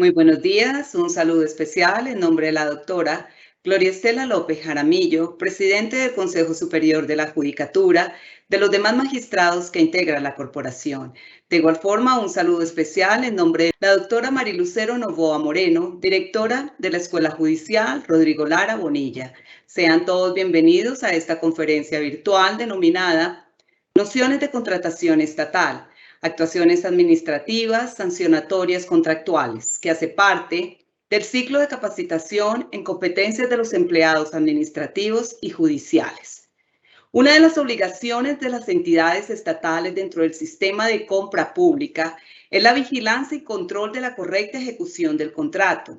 Muy buenos días, un saludo especial en nombre de la doctora Gloria Estela López Jaramillo, presidente del Consejo Superior de la Judicatura, de los demás magistrados que integran la corporación. De igual forma, un saludo especial en nombre de la doctora Marilucero Novoa Moreno, directora de la Escuela Judicial Rodrigo Lara Bonilla. Sean todos bienvenidos a esta conferencia virtual denominada Nociones de Contratación Estatal, actuaciones administrativas, sancionatorias, contractuales, que hace parte del ciclo de capacitación en competencias de los empleados administrativos y judiciales. Una de las obligaciones de las entidades estatales dentro del sistema de compra pública es la vigilancia y control de la correcta ejecución del contrato.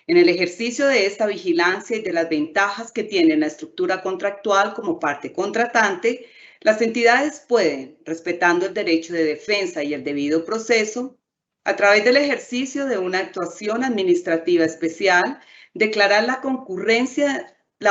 En el ejercicio de esta vigilancia y de las ventajas que tiene la estructura contractual como parte contratante, las entidades pueden, respetando el derecho de defensa y el debido proceso, a través del ejercicio de una actuación administrativa especial, declarar la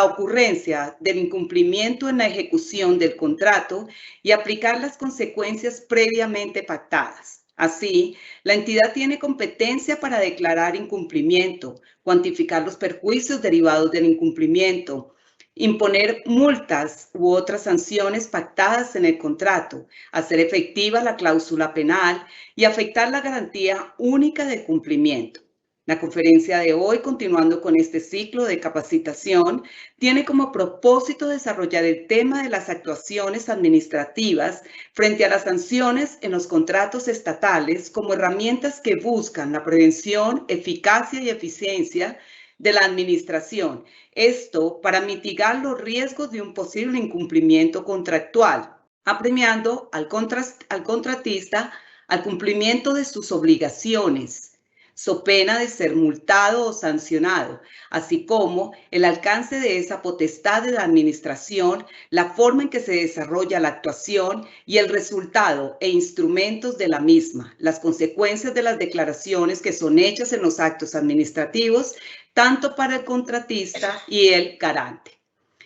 ocurrencia del incumplimiento en la ejecución del contrato y aplicar las consecuencias previamente pactadas. Así, la entidad tiene competencia para declarar incumplimiento, cuantificar los perjuicios derivados del incumplimiento, imponer multas u otras sanciones pactadas en el contrato, hacer efectiva la cláusula penal y afectar la garantía única de cumplimiento. La conferencia de hoy, continuando con este ciclo de capacitación, tiene como propósito desarrollar el tema de las actuaciones administrativas frente a las sanciones en los contratos estatales como herramientas que buscan la prevención, eficacia y eficiencia de la administración. Esto para mitigar los riesgos de un posible incumplimiento contractual, apremiando al contratista al cumplimiento de sus obligaciones, so pena de ser multado o sancionado, así como el alcance de esa potestad de la administración, la forma en que se desarrolla la actuación y el resultado e instrumentos de la misma, las consecuencias de las declaraciones que son hechas en los actos administrativos, tanto para el contratista y el garante.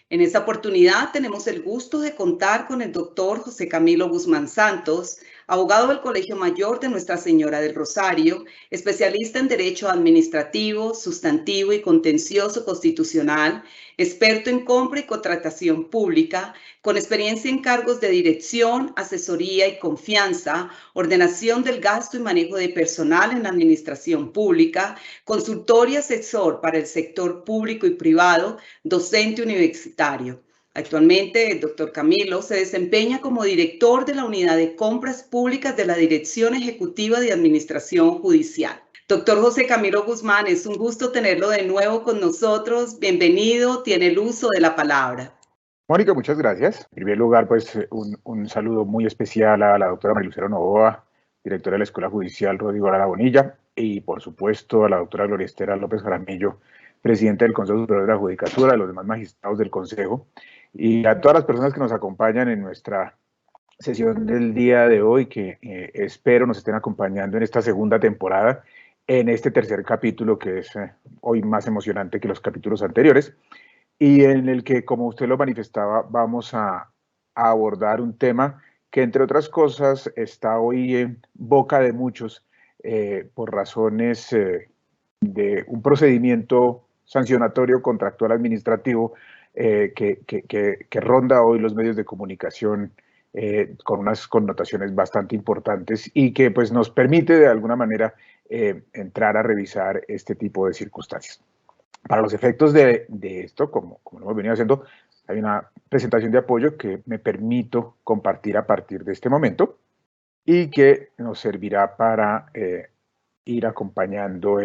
En esta oportunidad tenemos el gusto de contar con el doctor José Camilo Guzmán Santos, abogado del Colegio Mayor de Nuestra Señora del Rosario, especialista en Derecho Administrativo, Sustantivo y Contencioso Constitucional, experto en compra y contratación pública, con experiencia en cargos de dirección, asesoría y confianza, ordenación del gasto y manejo de personal en la administración pública, consultor y asesor para el sector público y privado, docente universitario. Actualmente, el doctor Camilo se desempeña como director de la Unidad de Compras Públicas de la Dirección Ejecutiva de Administración Judicial. Doctor José Camilo Guzmán, es un gusto tenerlo de nuevo con nosotros. Bienvenido, tiene el uso de la palabra. Mónica, muchas gracias. En primer lugar, pues un saludo muy especial a la doctora Marilucero Novoa, directora de la Escuela Judicial Rodrigo Lara Bonilla, y por supuesto a la doctora Gloria Estela López Jaramillo, presidenta del Consejo Superior de la Judicatura, a los demás magistrados del Consejo, y a todas las personas que nos acompañan en nuestra sesión del día de hoy, que espero nos estén acompañando en esta segunda temporada, en este tercer capítulo, que es hoy más emocionante que los capítulos anteriores, y en el que, como usted lo manifestaba, vamos a abordar un tema que, entre otras cosas, está hoy en boca de muchos por razones de un procedimiento sancionatorio contractual administrativo que ronda hoy los medios de comunicación con unas connotaciones bastante importantes y que pues, nos permite de alguna manera entrar a revisar este tipo de circunstancias. Para los efectos de esto, como lo hemos venido haciendo, hay una presentación de apoyo que me permito compartir a partir de este momento y que nos servirá para ir acompañando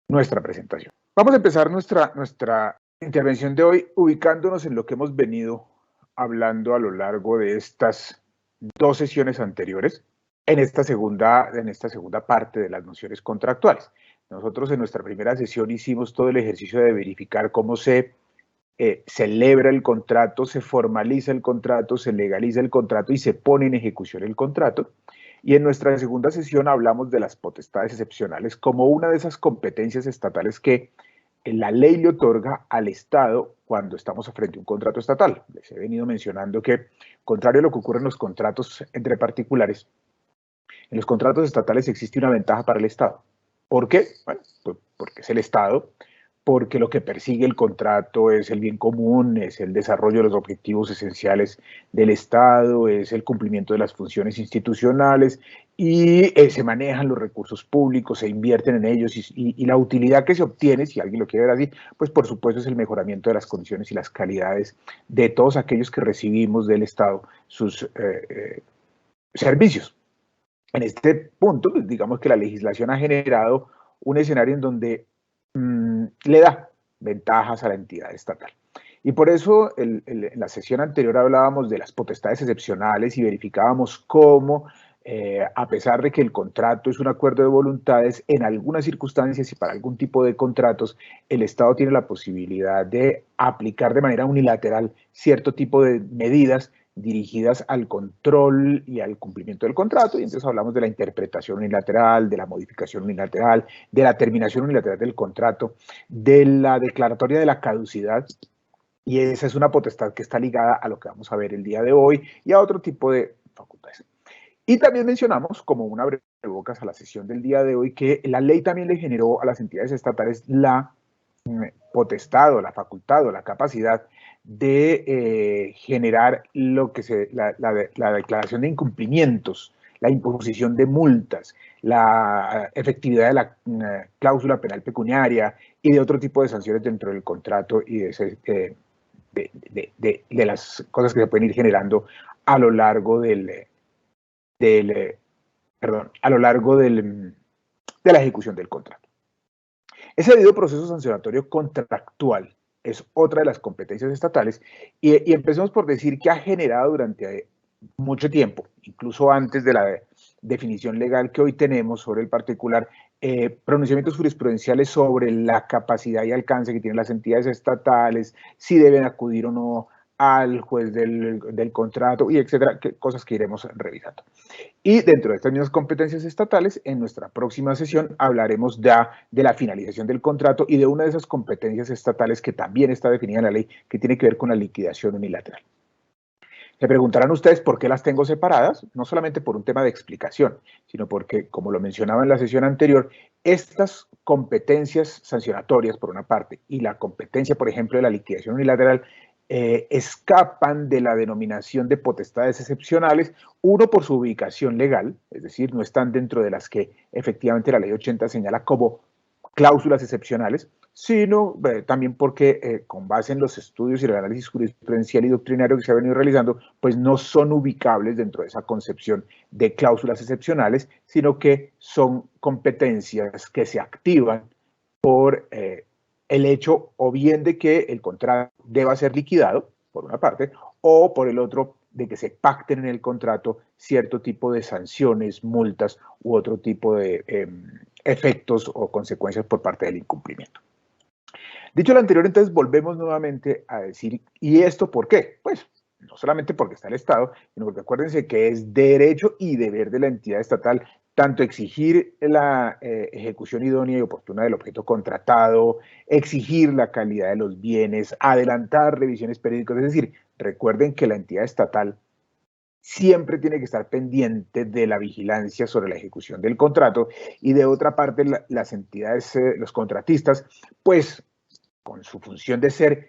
nuestra presentación. Vamos a empezar nuestra intervención de hoy ubicándonos en lo que hemos venido hablando a lo largo de estas dos sesiones anteriores, en esta segunda parte de las nociones contractuales. Nosotros en nuestra primera sesión hicimos todo el ejercicio de verificar cómo se celebra el contrato, se formaliza el contrato, se legaliza el contrato y se pone en ejecución el contrato. Y en nuestra segunda sesión hablamos de las potestades excepcionales como una de esas competencias estatales que la ley le otorga al Estado cuando estamos frente a un contrato estatal. Les he venido mencionando que, contrario a lo que ocurre en los contratos entre particulares, en los contratos estatales existe una ventaja para el Estado. ¿Por qué? Bueno, pues porque es el Estado, porque lo que persigue el contrato es el bien común, es el desarrollo de los objetivos esenciales del Estado, es el cumplimiento de las funciones institucionales y se manejan los recursos públicos, se invierten en ellos y la utilidad que se obtiene, si alguien lo quiere ver así, pues por supuesto es el mejoramiento de las condiciones y las calidades de todos aquellos que recibimos del Estado sus servicios. En este punto, pues digamos que la legislación ha generado un escenario en donde le da ventajas a la entidad estatal. Y por eso en la sesión anterior hablábamos de las potestades excepcionales y verificábamos cómo, a pesar de que el contrato es un acuerdo de voluntades, en algunas circunstancias y para algún tipo de contratos, el Estado tiene la posibilidad de aplicar de manera unilateral cierto tipo de medidas dirigidas al control y al cumplimiento del contrato, y entonces hablamos de la interpretación unilateral, de la modificación unilateral, de la terminación unilateral del contrato, de la declaratoria de la caducidad, y esa es una potestad que está ligada a lo que vamos a ver el día de hoy y a otro tipo de facultades. Y también mencionamos, como una breve bocas a la sesión del día de hoy, que la ley también le generó a las entidades estatales la potestad o la facultad o la capacidad de generar lo que la declaración de incumplimientos, la imposición de multas, la efectividad de la cláusula penal pecuniaria y de otro tipo de sanciones dentro del contrato y de las cosas que se pueden ir generando a lo largo a lo largo de la ejecución del contrato. Ese debido proceso sancionatorio contractual es otra de las competencias estatales y empecemos por decir que ha generado durante mucho tiempo, incluso antes de la definición legal que hoy tenemos sobre el particular, pronunciamientos jurisprudenciales sobre la capacidad y alcance que tienen las entidades estatales, si deben acudir o no al juez del contrato y etcétera, cosas que iremos revisando. Y dentro de estas mismas competencias estatales, en nuestra próxima sesión hablaremos ya de la finalización del contrato y de una de esas competencias estatales que también está definida en la ley, que tiene que ver con la liquidación unilateral. Se preguntarán ustedes por qué las tengo separadas, no solamente por un tema de explicación, sino porque, como lo mencionaba en la sesión anterior, estas competencias sancionatorias, por una parte, y la competencia, por ejemplo, de la liquidación unilateral, escapan de la denominación de potestades excepcionales, uno por su ubicación legal, es decir, no están dentro de las que efectivamente la ley 80 señala como cláusulas excepcionales, sino también porque con base en los estudios y el análisis jurisprudencial y doctrinario que se ha venido realizando, pues no son ubicables dentro de esa concepción de cláusulas excepcionales, sino que son competencias que se activan por el hecho o bien de que el contrato deba ser liquidado, por una parte, o por el otro, de que se pacten en el contrato cierto tipo de sanciones, multas u otro tipo de efectos o consecuencias por parte del incumplimiento. Dicho lo anterior, entonces volvemos nuevamente a decir, ¿y esto por qué? Pues no solamente porque está el Estado, sino porque acuérdense que es derecho y deber de la entidad estatal tanto exigir la ejecución idónea y oportuna del objeto contratado, exigir la calidad de los bienes, adelantar revisiones periódicas, es decir, recuerden que la entidad estatal siempre tiene que estar pendiente de la vigilancia sobre la ejecución del contrato y de otra parte las entidades, los contratistas, pues con su función de ser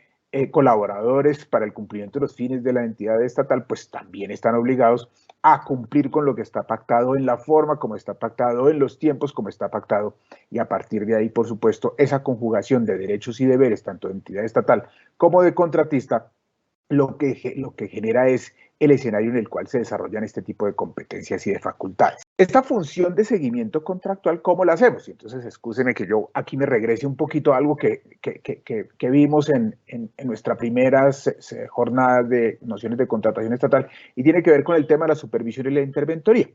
colaboradores para el cumplimiento de los fines de la entidad estatal, pues también están obligados a cumplir con lo que está pactado en la forma, como está pactado en los tiempos, como está pactado, y a partir de ahí, por supuesto, esa conjugación de derechos y deberes, tanto de entidad estatal como de contratista, lo que genera es el escenario en el cual se desarrollan este tipo de competencias y de facultades. Esta función de seguimiento contractual, ¿cómo la hacemos? Y entonces, excúsenme que yo aquí me regrese un poquito a algo que vimos en nuestra primera jornada de nociones de contratación estatal y tiene que ver con el tema de la supervisión y la interventoría.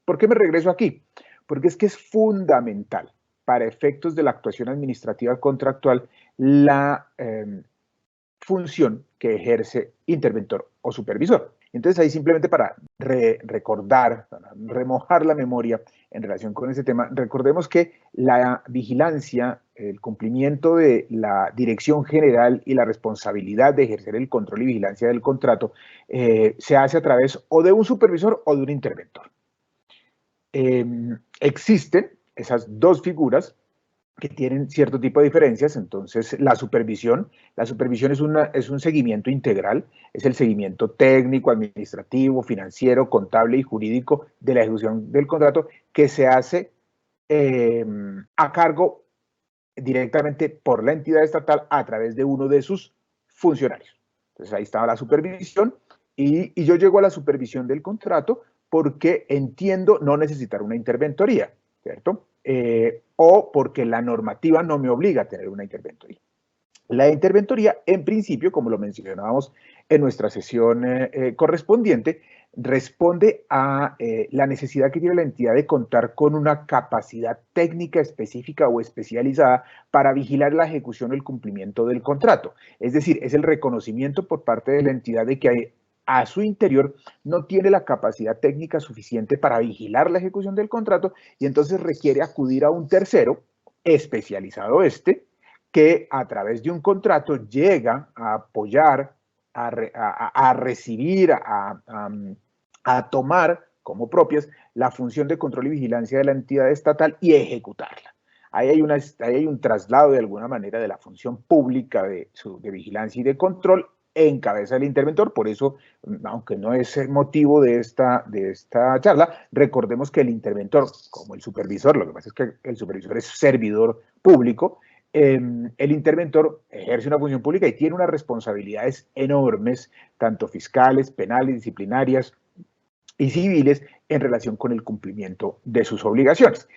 ¿Por qué me regreso aquí? Porque es que es fundamental para efectos de la actuación administrativa contractual la función que ejerce interventor o supervisor. Entonces ahí simplemente para recordar, para remojar la memoria en relación con ese tema, recordemos que la vigilancia, el cumplimiento de la dirección general y la responsabilidad de ejercer el control y vigilancia del contrato se hace a través o de un supervisor o de un interventor. Existen esas dos figuras que tienen cierto tipo de diferencias. Entonces, la supervisión es un seguimiento integral, es el seguimiento técnico, administrativo, financiero, contable y jurídico de la ejecución del contrato que se hace a cargo directamente por la entidad estatal a través de uno de sus funcionarios. Entonces, ahí estaba la supervisión y yo llego a la supervisión del contrato porque entiendo no necesitar una interventoría, ¿cierto? O porque la normativa no me obliga a tener una interventoría. La interventoría, en principio, como lo mencionábamos en nuestra sesión correspondiente, responde a la necesidad que tiene la entidad de contar con una capacidad técnica específica o especializada para vigilar la ejecución o el cumplimiento del contrato. Es decir, es el reconocimiento por parte de la entidad de que a su interior no tiene la capacidad técnica suficiente para vigilar la ejecución del contrato y entonces requiere acudir a un tercero especializado que a través de un contrato llega a apoyar, a recibir, a tomar como propias la función de control y vigilancia de la entidad estatal y ejecutarla. Ahí hay un traslado de alguna manera de la función pública de vigilancia y de control en cabeza del interventor. Por eso, aunque no es el motivo de esta charla, recordemos que el interventor, como el supervisor, lo que pasa es que el supervisor es servidor público, el interventor ejerce una función pública y tiene unas responsabilidades enormes, tanto fiscales, penales, disciplinarias y civiles, en relación con el cumplimiento de sus obligaciones.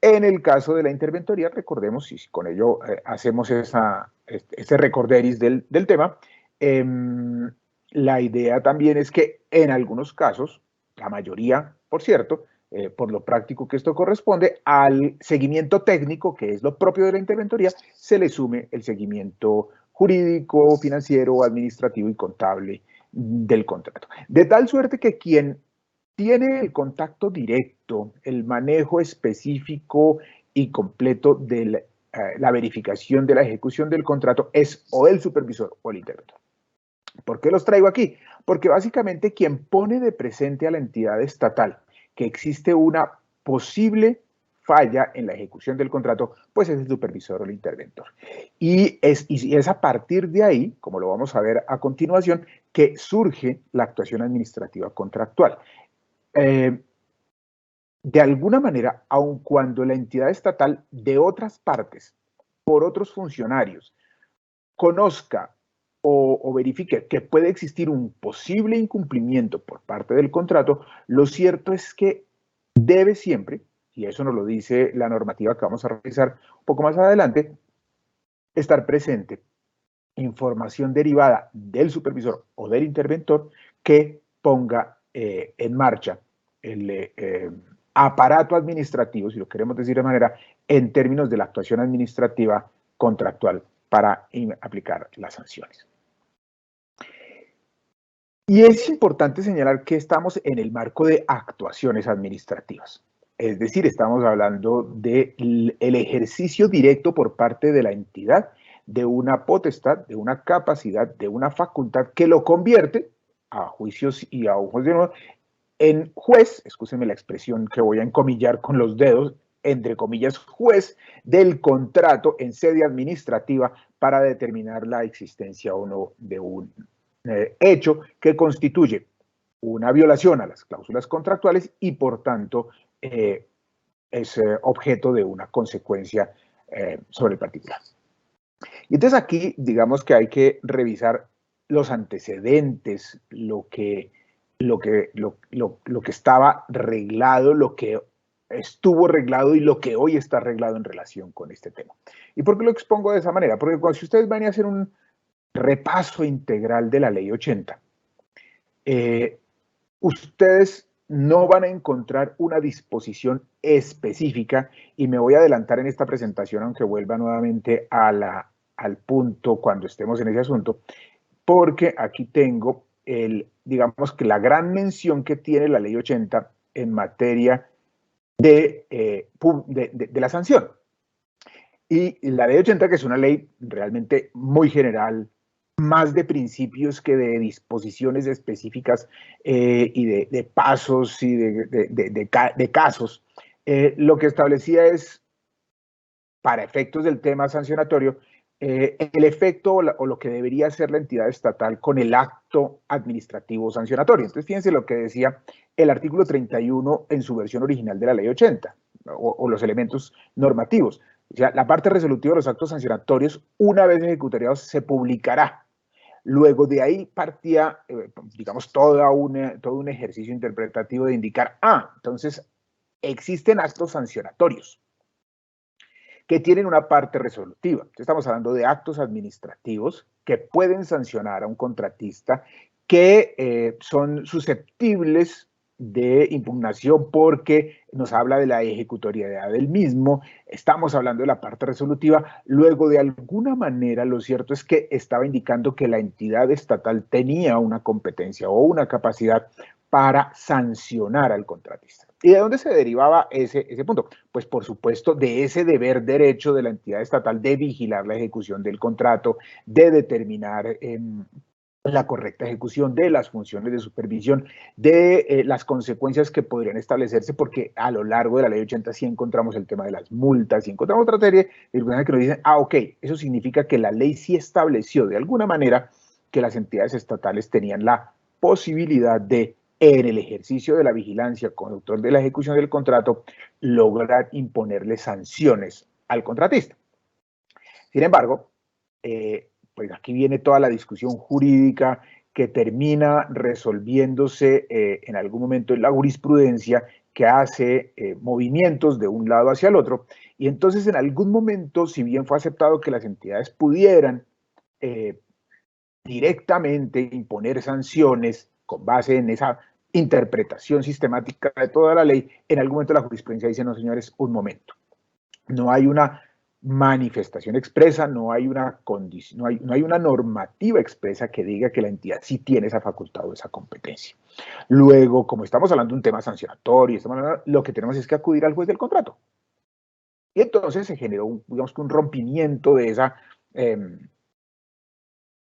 En el caso de la interventoría, recordemos, y con ello hacemos ese recorderis del tema, la idea también es que en algunos casos, la mayoría, por cierto, por lo práctico que esto corresponde, al seguimiento técnico, que es lo propio de la interventoría, se le sume el seguimiento jurídico, financiero, administrativo y contable del contrato. De tal suerte que quien tiene el contacto directo, el manejo específico y completo de la verificación de la ejecución del contrato es o el supervisor o el interventor. ¿Por qué los traigo aquí? Porque básicamente quien pone de presente a la entidad estatal que existe una posible falla en la ejecución del contrato, pues es el supervisor o el interventor. Y es a partir de ahí, como lo vamos a ver a continuación, que surge la actuación administrativa contractual. De alguna manera, aun cuando la entidad estatal de otras partes, por otros funcionarios, conozca o verifique que puede existir un posible incumplimiento por parte del contrato, lo cierto es que debe siempre, y eso nos lo dice la normativa que vamos a revisar un poco más adelante, estar presente información derivada del supervisor o del interventor que ponga en marcha el aparato administrativo, si lo queremos decir de manera, en términos de la actuación administrativa contractual para aplicar las sanciones. Y es importante señalar que estamos en el marco de actuaciones administrativas. Es decir, estamos hablando del ejercicio directo por parte de la entidad de una potestad, de una capacidad, de una facultad que lo convierte a juicios y a ojos de nuevo en juez, escúsenme la expresión que voy a encomillar con los dedos, entre comillas, juez del contrato en sede administrativa para determinar la existencia o no de un hecho que constituye una violación a las cláusulas contractuales y por tanto es objeto de una consecuencia sobre el particular. Y entonces aquí digamos que hay que revisar los antecedentes, lo que estaba reglado, lo que estuvo reglado y lo que hoy está reglado en relación con este tema. ¿Y por qué lo expongo de esa manera? Porque si ustedes van a hacer un repaso integral de la Ley 80, ustedes no van a encontrar una disposición específica, y me voy a adelantar en esta presentación, aunque vuelva nuevamente al punto cuando estemos en ese asunto, porque aquí tengo digamos que la gran mención que tiene la Ley 80 en materia de la sanción. Y la Ley 80, que es una ley realmente muy general, más de principios que de disposiciones específicas y de pasos y de casos, lo que establecía es para efectos del tema sancionatorio, el efecto o lo que debería hacer la entidad estatal con el acto administrativo sancionatorio. Entonces, fíjense lo que decía el artículo 31 en su versión original de la ley 80, o los elementos normativos. O sea, la parte resolutiva de los actos sancionatorios, una vez ejecutariados, se publicará. Luego de ahí partía, digamos, todo un ejercicio interpretativo de indicar, entonces existen actos sancionatorios que tienen una parte resolutiva. Entonces, estamos hablando de actos administrativos que pueden sancionar a un contratista que son susceptibles de impugnación porque nos habla de la ejecutoriedad del mismo, estamos hablando de la parte resolutiva, luego de alguna manera lo cierto es que estaba indicando que la entidad estatal tenía una competencia o una capacidad para sancionar al contratista. ¿Y de dónde se derivaba ese punto? Pues por supuesto de ese deber derecho de la entidad estatal de vigilar la ejecución del contrato, de determinar la correcta ejecución de las funciones de supervisión, de las consecuencias que podrían establecerse, porque a lo largo de la ley 80 sí encontramos el tema de las multas y encontramos otra serie de circunstancias que nos dicen, ok, eso significa que la ley sí estableció de alguna manera que las entidades estatales tenían la posibilidad de, en el ejercicio de la vigilancia conductor de la ejecución del contrato, lograr imponerle sanciones al contratista. Sin embargo, pues aquí viene toda la discusión jurídica que termina resolviéndose en algún momento en la jurisprudencia que hace movimientos de un lado hacia el otro, y entonces en algún momento, si bien fue aceptado que las entidades pudieran directamente imponer sanciones con base en esa interpretación sistemática de toda la ley, en algún momento la jurisprudencia dice, no señores, un momento, no hay una manifestación expresa, no hay una condición, no hay una normativa expresa que diga que la entidad sí tiene esa facultad o esa competencia. Luego, como estamos hablando de un tema sancionatorio, lo que tenemos es que acudir al juez del contrato. Y entonces se generó, digamos que un rompimiento de esa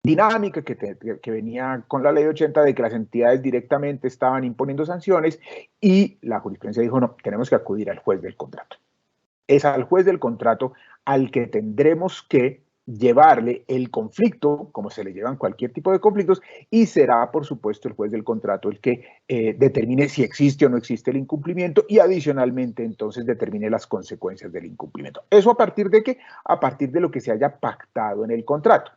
dinámica que venía con la ley 80 de que las entidades directamente estaban imponiendo sanciones y la jurisprudencia dijo, no, tenemos que acudir al juez del contrato. Es al juez del contrato al que tendremos que llevarle el conflicto, como se le llevan cualquier tipo de conflictos, y será, por supuesto, el juez del contrato el que determine si existe o no existe el incumplimiento y adicionalmente, entonces, determine las consecuencias del incumplimiento. ¿Eso a partir de qué? A partir de lo que se haya pactado en el contrato.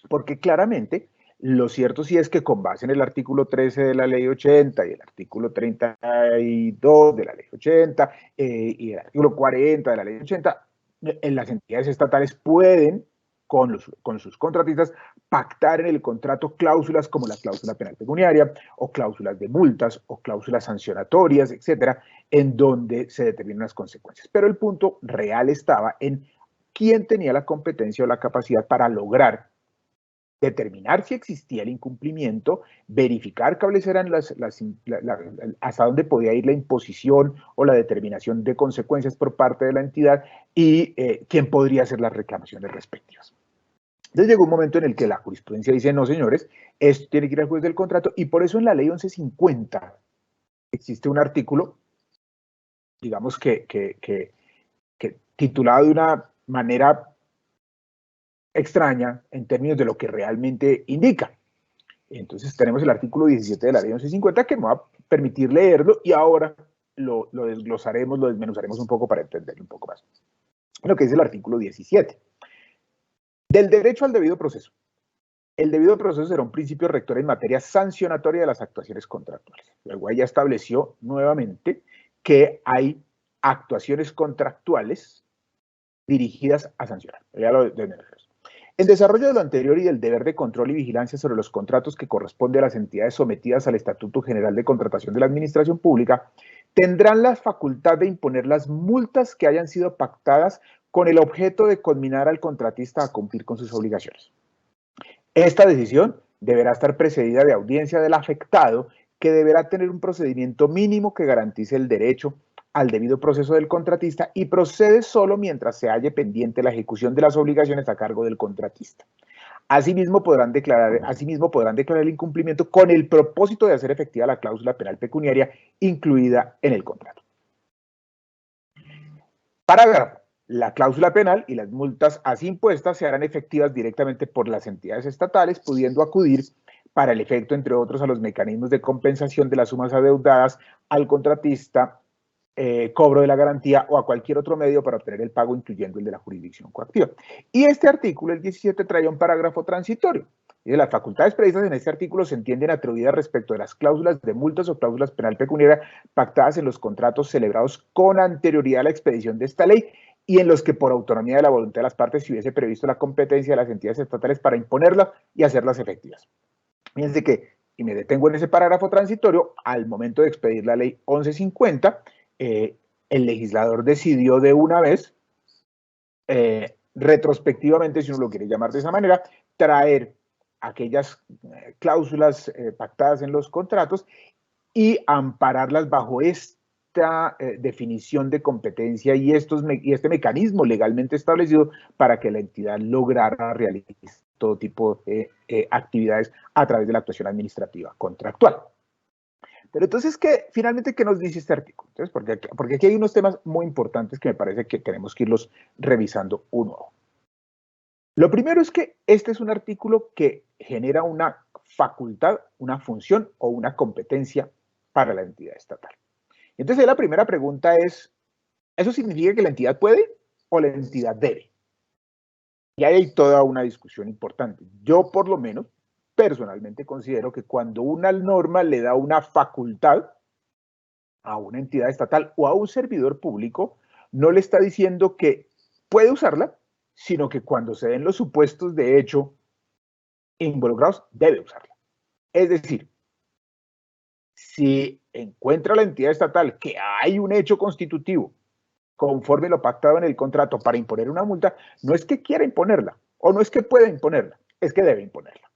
Porque claramente, lo cierto sí es que con base en el artículo 13 de la ley 80 y el artículo 32 de la ley 80 y el artículo 40 de la ley 80, las entidades estatales pueden, con sus contratistas, pactar en el contrato cláusulas como la cláusula penal pecuniaria o cláusulas de multas o cláusulas sancionatorias, etcétera, en donde se determinan las consecuencias. Pero el punto real estaba en quién tenía la competencia o la capacidad para lograr determinar si existía el incumplimiento, verificar cuáles eran hasta dónde podía ir la imposición o la determinación de consecuencias por parte de la entidad y quién podría hacer las reclamaciones respectivas. Entonces llegó un momento en el que la jurisprudencia dice, no señores, esto tiene que ir al juez del contrato, y por eso en la ley 1150 existe un artículo, digamos que titulado de una manera extraña en términos de lo que realmente indica. Entonces tenemos el artículo 17 de la ley 1150 que me va a permitir leerlo y ahora lo desglosaremos, lo desmenuzaremos un poco para entenderlo un poco más. Lo que dice el artículo 17. Del derecho al debido proceso. El debido proceso será un principio rector en materia sancionatoria de las actuaciones contractuales. Luego ella estableció nuevamente que hay actuaciones contractuales dirigidas a sancionar. Ya lo desmenuzaremos. En desarrollo de lo anterior y del deber de control y vigilancia sobre los contratos que corresponde a las entidades sometidas al Estatuto General de Contratación de la Administración Pública, tendrán la facultad de imponer las multas que hayan sido pactadas con el objeto de conminar al contratista a cumplir con sus obligaciones. Esta decisión deberá estar precedida de audiencia del afectado, que deberá tener un procedimiento mínimo que garantice el derecho al debido proceso del contratista y procede solo mientras se halle pendiente la ejecución de las obligaciones a cargo del contratista. Asimismo podrán declarar el incumplimiento con el propósito de hacer efectiva la cláusula penal pecuniaria incluida en el contrato. Parágrafo. La cláusula penal y las multas así impuestas se harán efectivas directamente por las entidades estatales, pudiendo acudir para el efecto, entre otros, a los mecanismos de compensación de las sumas adeudadas al contratista, cobro de la garantía o a cualquier otro medio para obtener el pago, incluyendo el de la jurisdicción coactiva. Y este artículo, el 17, trae un parágrafo transitorio. Y las facultades previstas en este artículo se entienden atribuidas respecto de las cláusulas de multas o cláusulas penal pecuniaria pactadas en los contratos celebrados con anterioridad a la expedición de esta ley y en los que por autonomía de la voluntad de las partes se hubiese previsto la competencia de las entidades estatales para imponerlas y hacerlas efectivas. Fíjense que, y me detengo en ese parágrafo transitorio, al momento de expedir la ley 1150, el legislador decidió de una vez, retrospectivamente, si uno lo quiere llamar de esa manera, traer aquellas cláusulas pactadas en los contratos y ampararlas bajo esta definición de competencia y este mecanismo legalmente establecido para que la entidad lograra realizar todo tipo de actividades a través de la actuación administrativa contractual. Pero entonces, finalmente, ¿qué nos dice este artículo? Entonces, porque aquí hay unos temas muy importantes que me parece que tenemos que irlos revisando uno a uno. Lo primero es que este es un artículo que genera una facultad, una función o una competencia para la entidad estatal. Entonces, la primera pregunta es, ¿eso significa que la entidad puede o la entidad debe? Y ahí hay toda una discusión importante. Yo, por lo menos, personalmente considero que cuando una norma le da una facultad a una entidad estatal o a un servidor público, no le está diciendo que puede usarla, sino que cuando se den los supuestos de hecho involucrados, debe usarla. Es decir, si encuentra la entidad estatal que hay un hecho constitutivo conforme lo pactado en el contrato para imponer una multa, no es que quiera imponerla o no es que pueda imponerla, es que debe imponerla.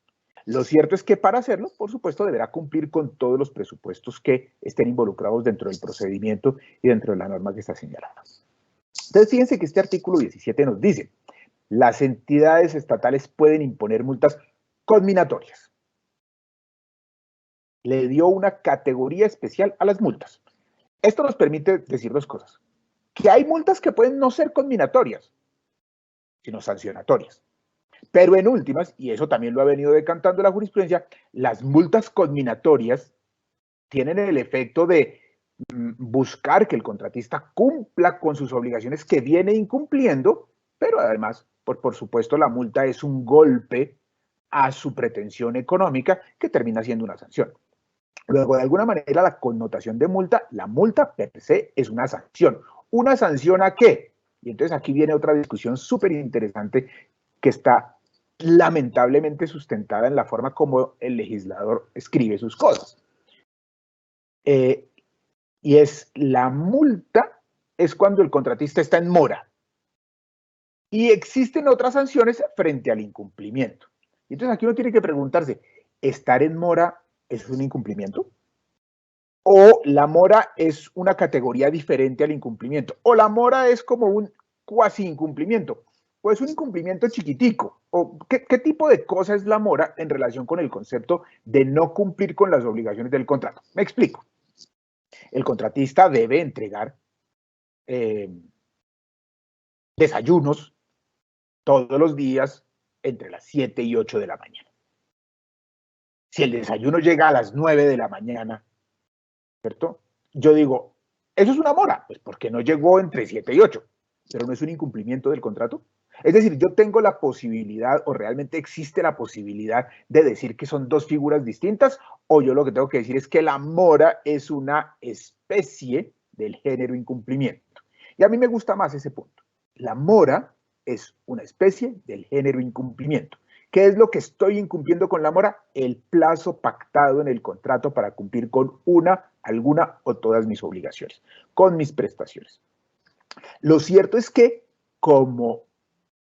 Lo cierto es que para hacerlo, por supuesto, deberá cumplir con todos los presupuestos que estén involucrados dentro del procedimiento y dentro de la norma que está señalada. Entonces, fíjense que este artículo 17 nos dice, las entidades estatales pueden imponer multas conminatorias. Le dio una categoría especial a las multas. Esto nos permite decir dos cosas. Que hay multas que pueden no ser conminatorias, sino sancionatorias. Pero en últimas, y eso también lo ha venido decantando la jurisprudencia, las multas conminatorias tienen el efecto de buscar que el contratista cumpla con sus obligaciones que viene incumpliendo, pero además, por supuesto, la multa es un golpe a su pretensión económica que termina siendo una sanción. Luego, de alguna manera, la connotación de multa, la multa per se es una sanción. ¿Una sanción a qué? Y entonces aquí viene otra discusión súper interesante que está lamentablemente sustentada en la forma como el legislador escribe sus cosas. Y es la multa, es cuando el contratista está en mora. Y existen otras sanciones frente al incumplimiento. Y entonces aquí uno tiene que preguntarse, ¿estar en mora es un incumplimiento? ¿O la mora es una categoría diferente al incumplimiento? ¿O la mora es como un cuasi incumplimiento? ¿O es un incumplimiento chiquitico? ¿O qué tipo de cosa es la mora en relación con el concepto de no cumplir con las obligaciones del contrato? Me explico. El contratista debe entregar desayunos todos los días entre las 7 y 8 de la mañana. Si el desayuno llega a las 9 de la mañana, ¿cierto? Yo digo, ¿eso es una mora? Pues porque no llegó entre 7 y 8, pero no es un incumplimiento del contrato. Es decir, yo tengo la posibilidad, o realmente existe la posibilidad de decir que son dos figuras distintas, o yo lo que tengo que decir es que la mora es una especie del género incumplimiento. Y a mí me gusta más ese punto. La mora es una especie del género incumplimiento. ¿Qué es lo que estoy incumpliendo con la mora? El plazo pactado en el contrato para cumplir con alguna o todas mis obligaciones, con mis prestaciones. Lo cierto es que, como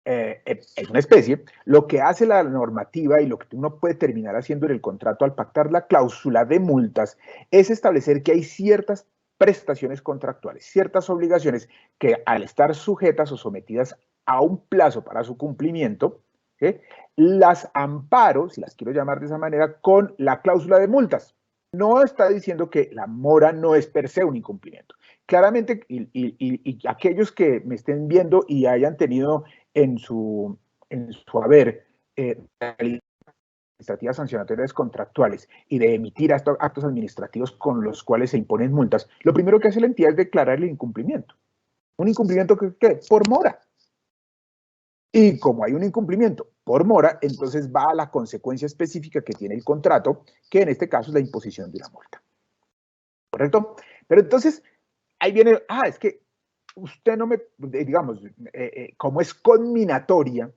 es una especie, lo que hace la normativa y lo que uno puede terminar haciendo en el contrato al pactar la cláusula de multas es establecer que hay ciertas prestaciones contractuales, ciertas obligaciones que al estar sujetas o sometidas a un plazo para su cumplimiento, las amparo, si las quiero llamar de esa manera, con la cláusula de multas. no está diciendo que la mora no es per se un incumplimiento. Claramente, y aquellos que me estén viendo y hayan tenido en su haber administrativas sancionatorias contractuales y de emitir actos administrativos con los cuales se imponen multas, lo primero que hace la entidad es declarar el incumplimiento. Un incumplimiento que por mora. Y como hay un incumplimiento por mora, entonces va a la consecuencia específica que tiene el contrato, que en este caso es la imposición de una multa. ¿Correcto? Pero entonces, ahí viene, es que usted no me, digamos, como es conminatoria,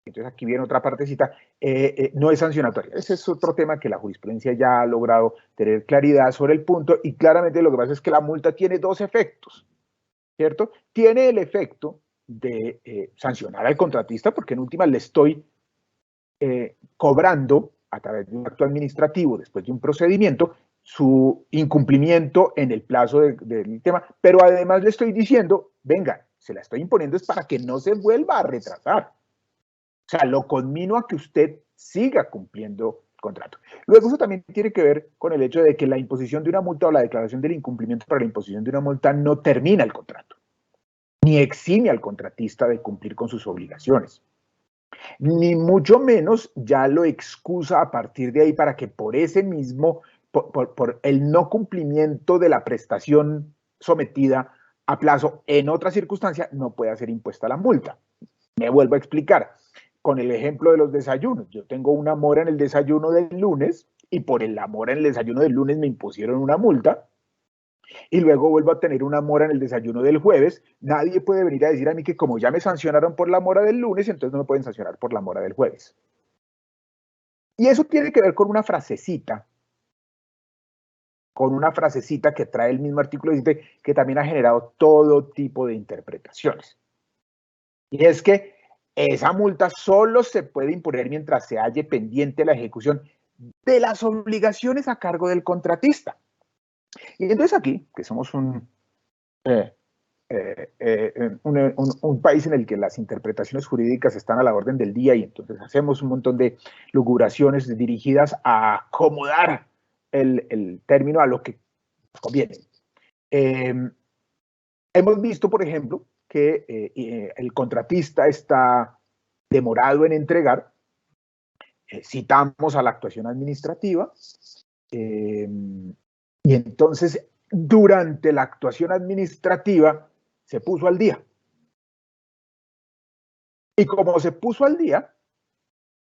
entonces aquí viene otra partecita, no es sancionatoria. Ese es otro tema que la jurisprudencia ya ha logrado tener claridad sobre el punto, y claramente lo que pasa es que la multa tiene dos efectos, ¿cierto? Tiene el efecto de sancionar al contratista, porque en última le estoy cobrando a través de un acto administrativo, después de un procedimiento, su incumplimiento en el plazo del tema, pero además le estoy diciendo, venga, se la estoy imponiendo es para que no se vuelva a retrasar. O sea, lo conmino a que usted siga cumpliendo el contrato. Luego, eso también tiene que ver con el hecho de que la imposición de una multa o la declaración del incumplimiento para la imposición de una multa no termina el contrato, ni exime al contratista de cumplir con sus obligaciones, ni mucho menos ya lo excusa a partir de ahí para que por ese mismo, por el no cumplimiento de la prestación sometida a plazo en otra circunstancia, no pueda ser impuesta la multa. Me vuelvo a explicar con el ejemplo de los desayunos. Yo tengo una mora en el desayuno del lunes y por la mora en el desayuno del lunes me impusieron una multa, y luego vuelvo a tener una mora en el desayuno del jueves. Nadie puede venir a decir a mí que como ya me sancionaron por la mora del lunes, entonces no me pueden sancionar por la mora del jueves. Y eso tiene que ver con una frasecita que trae el mismo artículo 17, que también ha generado todo tipo de interpretaciones. Y es que esa multa solo se puede imponer mientras se halle pendiente la ejecución de las obligaciones a cargo del contratista. Y entonces aquí, que somos un país en el que las interpretaciones jurídicas están a la orden del día, y entonces hacemos un montón de lucubraciones dirigidas a acomodar el término a lo que nos conviene. Hemos visto, por ejemplo, que el contratista está demorado en entregar, citamos a la actuación administrativa, y entonces durante la actuación administrativa se puso al día. Y como se puso al día,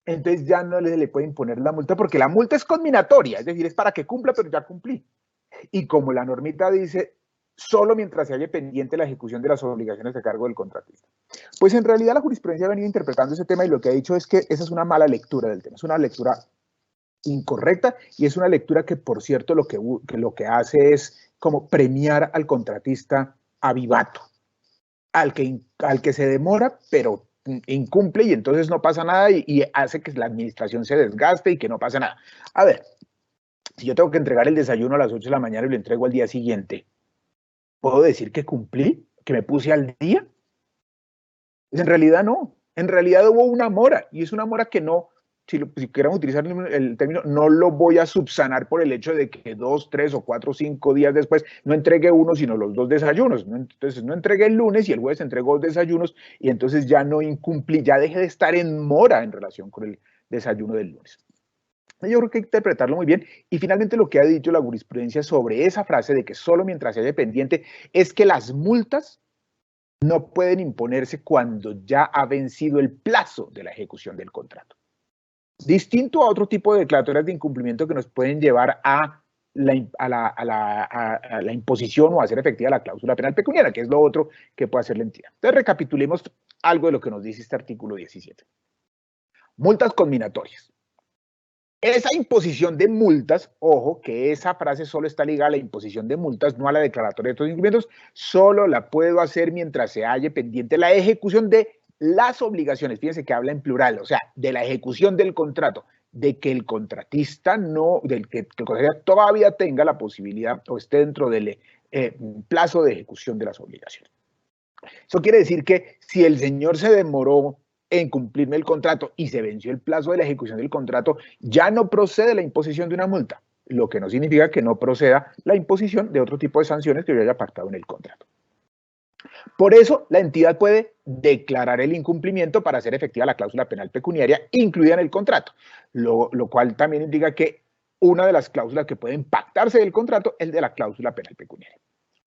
entonces ya no le puede imponer la multa, porque la multa es conminatoria, es decir, es para que cumpla, pero ya cumplí. Y como la normita dice, solo mientras se halle pendiente la ejecución de las obligaciones de cargo del contratista. Pues en realidad la jurisprudencia ha venido interpretando ese tema, y lo que ha dicho es que esa es una mala lectura del tema, es una lectura incorrecta, y es una lectura que, por cierto, lo que hace es como premiar al contratista avivato, al que se demora, pero incumple, y entonces no pasa nada, y hace que la administración se desgaste y que no pasa nada. A ver, si yo tengo que entregar el desayuno a las 8 de la mañana y lo entrego al día siguiente, ¿puedo decir que cumplí? ¿Que me puse al día? Pues en realidad no. En realidad hubo una mora, y es una mora que no, si queremos utilizar el término, no lo voy a subsanar por el hecho de que 2, 3 o 4 o 5 días después no entregué uno, sino los dos desayunos. Entonces no entregué el lunes y el jueves entregó 2 desayunos, y entonces ya no incumplí, ya dejé de estar en mora en relación con el desayuno del lunes. Yo creo que hay que interpretarlo muy bien. Y finalmente, lo que ha dicho la jurisprudencia sobre esa frase de que solo mientras se haya pendiente es que las multas no pueden imponerse cuando ya ha vencido el plazo de la ejecución del contrato. Distinto a otro tipo de declaratorias de incumplimiento que nos pueden llevar a la imposición o a hacer efectiva la cláusula penal pecuniaria, que es lo otro que puede hacer la entidad. Entonces, recapitulemos algo de lo que nos dice este artículo 17. Multas conminatorias. Esa imposición de multas, ojo, que esa frase solo está ligada a la imposición de multas, no a la declaratoria de estos incumplimientos, solo la puedo hacer mientras se halle pendiente la ejecución de las obligaciones. Fíjense que habla en plural, o sea, de la ejecución del contrato, de que el contratista que el contratista todavía tenga la posibilidad o esté dentro del plazo de ejecución de las obligaciones. Eso quiere decir que si el señor se demoró en cumplirme el contrato y se venció el plazo de la ejecución del contrato, ya no procede la imposición de una multa. lo que no significa que no proceda la imposición de otro tipo de sanciones que yo haya pactado en el contrato. Por eso, la entidad puede declarar el incumplimiento para hacer efectiva la cláusula penal pecuniaria incluida en el contrato, lo cual también indica que una de las cláusulas que pueden pactarse del contrato es de la cláusula penal pecuniaria.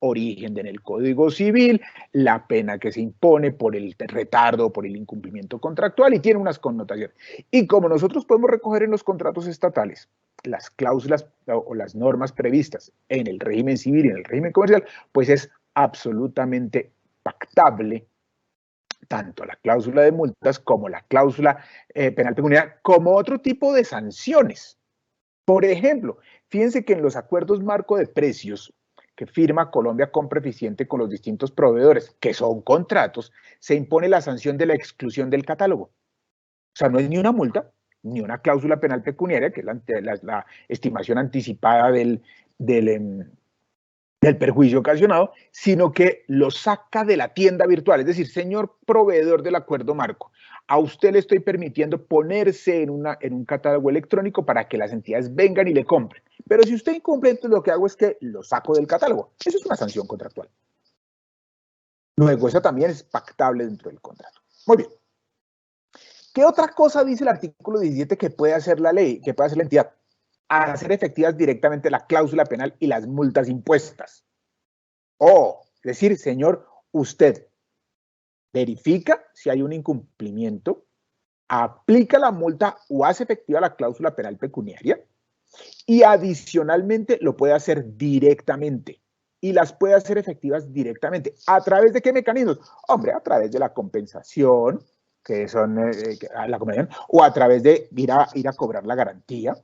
Origen en el Código Civil, la pena que se impone por el retardo o por el incumplimiento contractual y tiene unas connotaciones. Y como nosotros podemos recoger en los contratos estatales las cláusulas o las normas previstas en el régimen civil y en el régimen comercial, pues es absolutamente pactable tanto la cláusula de multas como la cláusula penal pecuniaria como otro tipo de sanciones. Por ejemplo, fíjense que en los acuerdos marco de precios que firma Colombia Compra Eficiente con los distintos proveedores, que son contratos, se impone la sanción de la exclusión del catálogo. O sea, no es ni una multa, ni una cláusula penal pecuniaria, que es la estimación anticipada del perjuicio ocasionado, sino que lo saca de la tienda virtual. Es decir, señor proveedor del acuerdo marco, a usted le estoy permitiendo ponerse en un catálogo electrónico para que las entidades vengan y le compren. Pero si usted incumple, entonces lo que hago es que lo saco del catálogo. Eso es una sanción contractual. Luego, esa también es pactable dentro del contrato. Muy bien. ¿Qué otra cosa dice el artículo 17 que puede hacer la ley, que puede hacer la entidad? A hacer efectivas directamente la cláusula penal y las multas impuestas. Es decir, señor, usted verifica si hay un incumplimiento, aplica la multa o hace efectiva la cláusula penal pecuniaria y adicionalmente lo puede hacer directamente y las puede hacer efectivas directamente. ¿A través de qué mecanismos? Hombre, a través de la compensación, que son la compensación, o a través de ir a cobrar la garantía,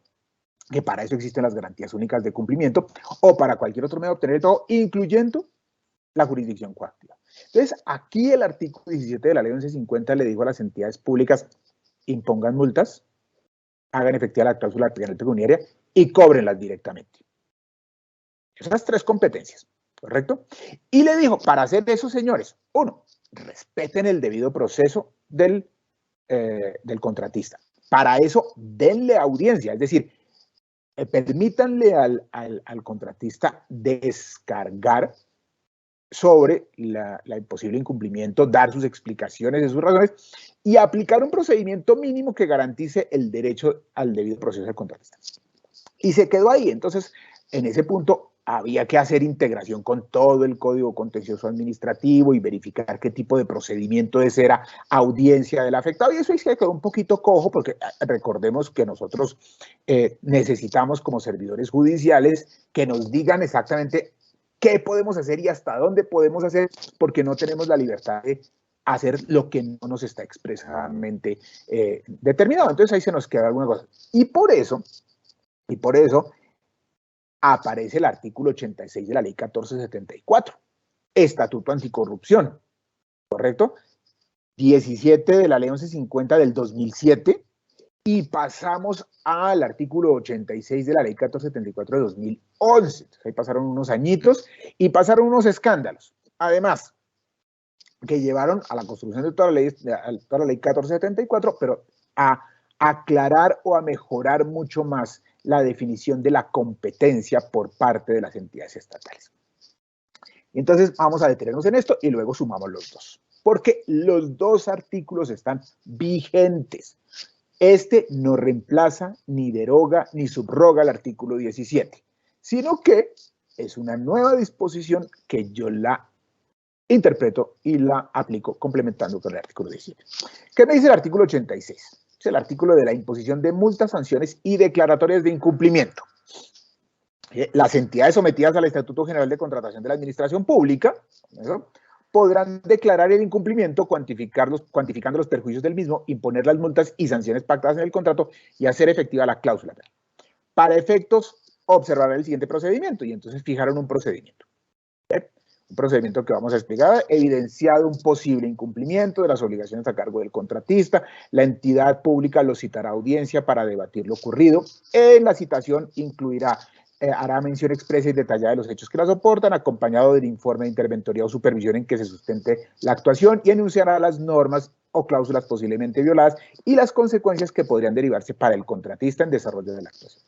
que para eso existen las garantías únicas de cumplimiento, o para cualquier otro medio de obtener el pago, incluyendo la jurisdicción coactiva. Entonces, aquí el artículo 17 de la ley 1150 le dijo a las entidades públicas, impongan multas, hagan efectiva la cláusula penal pecuniaria y cóbrenlas directamente. Esas tres competencias, ¿correcto? Y le dijo, para hacer eso, señores, uno, respeten el debido proceso del contratista. Para eso, denle audiencia, es decir, permítanle al contratista descargar sobre el posible incumplimiento, dar sus explicaciones de sus razones y aplicar un procedimiento mínimo que garantice el derecho al debido proceso del contratista. Y se quedó ahí. Entonces, en ese punto había que hacer integración con todo el Código Contencioso Administrativo y verificar qué tipo de procedimiento ese era audiencia del afectado. Y eso ahí se quedó un poquito cojo porque recordemos que nosotros necesitamos como servidores judiciales que nos digan exactamente qué podemos hacer y hasta dónde podemos hacer, porque no tenemos la libertad de hacer lo que no nos está expresamente determinado. Entonces ahí se nos queda alguna cosa. Y por eso aparece el artículo 86 de la ley 1474, Estatuto Anticorrupción, ¿correcto? 17 de la ley 1150 del 2007, y pasamos al artículo 86 de la ley 1474 de 2011. Entonces, ahí pasaron unos añitos y pasaron unos escándalos. Además, que llevaron a la construcción de toda la ley 1474, pero a aclarar o a mejorar mucho más la definición de la competencia por parte de las entidades estatales. Entonces, vamos a detenernos en esto y luego sumamos los dos, porque los dos artículos están vigentes. Este no reemplaza, ni deroga, ni subroga el artículo 17, sino que es una nueva disposición que yo la interpreto y la aplico complementando con el artículo 17. ¿Qué me dice el artículo 86? Es el artículo de la imposición de multas, sanciones y declaratorias de incumplimiento. Las entidades sometidas al Estatuto General de Contratación de la Administración Pública, ¿eso?, podrán declarar el incumplimiento, cuantificando los perjuicios del mismo, imponer las multas y sanciones pactadas en el contrato y hacer efectiva la cláusula. Para efectos, observarán el siguiente procedimiento, y entonces fijaron un procedimiento. Un procedimiento que vamos a explicar, evidenciado un posible incumplimiento de las obligaciones a cargo del contratista, la entidad pública lo citará a audiencia para debatir lo ocurrido. En la citación incluirá hará mención expresa y detallada de los hechos que la soportan, acompañado del informe de interventoría o supervisión en que se sustente la actuación, y enunciará las normas o cláusulas posiblemente violadas y las consecuencias que podrían derivarse para el contratista en desarrollo de la actuación.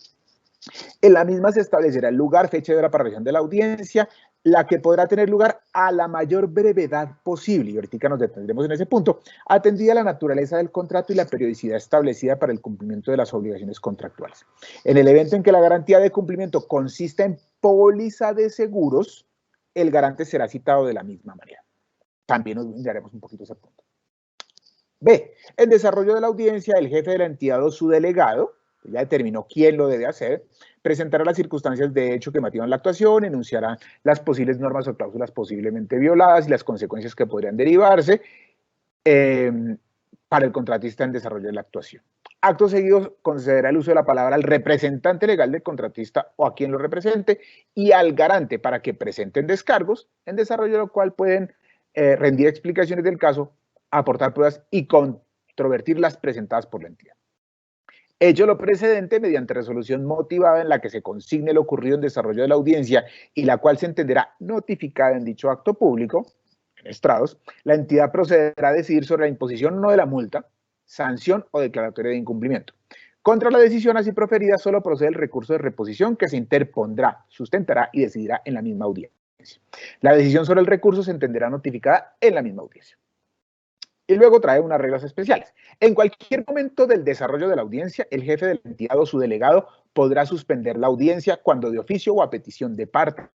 En la misma se establecerá el lugar, fecha y hora para realización de la audiencia, la que podrá tener lugar a la mayor brevedad posible, y ahorita nos detendremos en ese punto, atendida la naturaleza del contrato y la periodicidad establecida para el cumplimiento de las obligaciones contractuales. En el evento en que la garantía de cumplimiento consista en póliza de seguros, el garante será citado de la misma manera. También nos miraremos un poquito ese punto. B. En desarrollo de la audiencia, el jefe de la entidad o su delegado, ya determinó quién lo debe hacer, presentará las circunstancias de hecho que motivan la actuación, enunciará las posibles normas o cláusulas posiblemente violadas y las consecuencias que podrían derivarse para el contratista en desarrollo de la actuación. Acto seguido, concederá el uso de la palabra al representante legal del contratista o a quien lo represente y al garante para que presenten descargos, en desarrollo de lo cual pueden rendir explicaciones del caso, aportar pruebas y controvertir las presentadas por la entidad. Hecho lo precedente mediante resolución motivada en la que se consigne lo ocurrido en desarrollo de la audiencia y la cual se entenderá notificada en dicho acto público, en estrados, la entidad procederá a decidir sobre la imposición o no de la multa, sanción o declaratoria de incumplimiento. Contra la decisión así proferida solo procede el recurso de reposición que se interpondrá, sustentará y decidirá en la misma audiencia. La decisión sobre el recurso se entenderá notificada en la misma audiencia. Y luego trae unas reglas especiales. En cualquier momento del desarrollo de la audiencia, el jefe de la entidad o su delegado podrá suspender la audiencia cuando de oficio o a petición de parte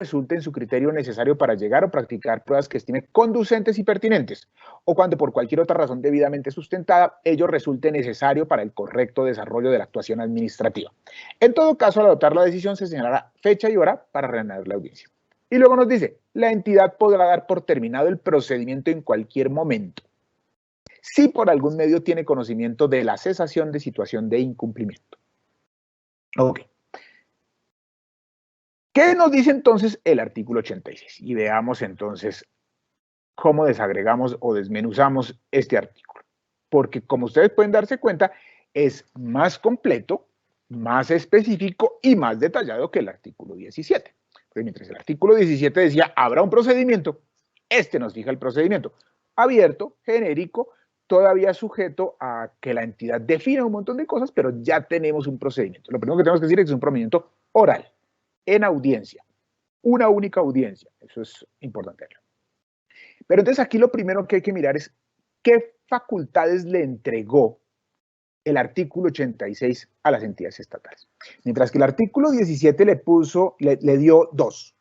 resulte en su criterio necesario para llegar o practicar pruebas que estime conducentes y pertinentes, o cuando por cualquier otra razón debidamente sustentada, ello resulte necesario para el correcto desarrollo de la actuación administrativa. En todo caso, al adoptar la decisión se señalará fecha y hora para reanudar la audiencia. Y luego nos dice, la entidad podrá dar por terminado el procedimiento en cualquier momento, si por algún medio tiene conocimiento de la cesación de situación de incumplimiento. Ok. ¿Qué nos dice entonces el artículo 86? Y veamos entonces cómo desagregamos o desmenuzamos este artículo. Porque como ustedes pueden darse cuenta, es más completo, más específico y más detallado que el artículo 17. Porque mientras el artículo 17 decía, habrá un procedimiento, este nos fija el procedimiento. Abierto, genérico, todavía sujeto a que la entidad defina un montón de cosas, pero ya tenemos un procedimiento. Lo primero que tenemos que decir es que es un procedimiento oral, en audiencia, una única audiencia. Eso es importante. Pero entonces aquí lo primero que hay que mirar es qué facultades le entregó el artículo 86 a las entidades estatales. Mientras que el artículo 17 le dio dos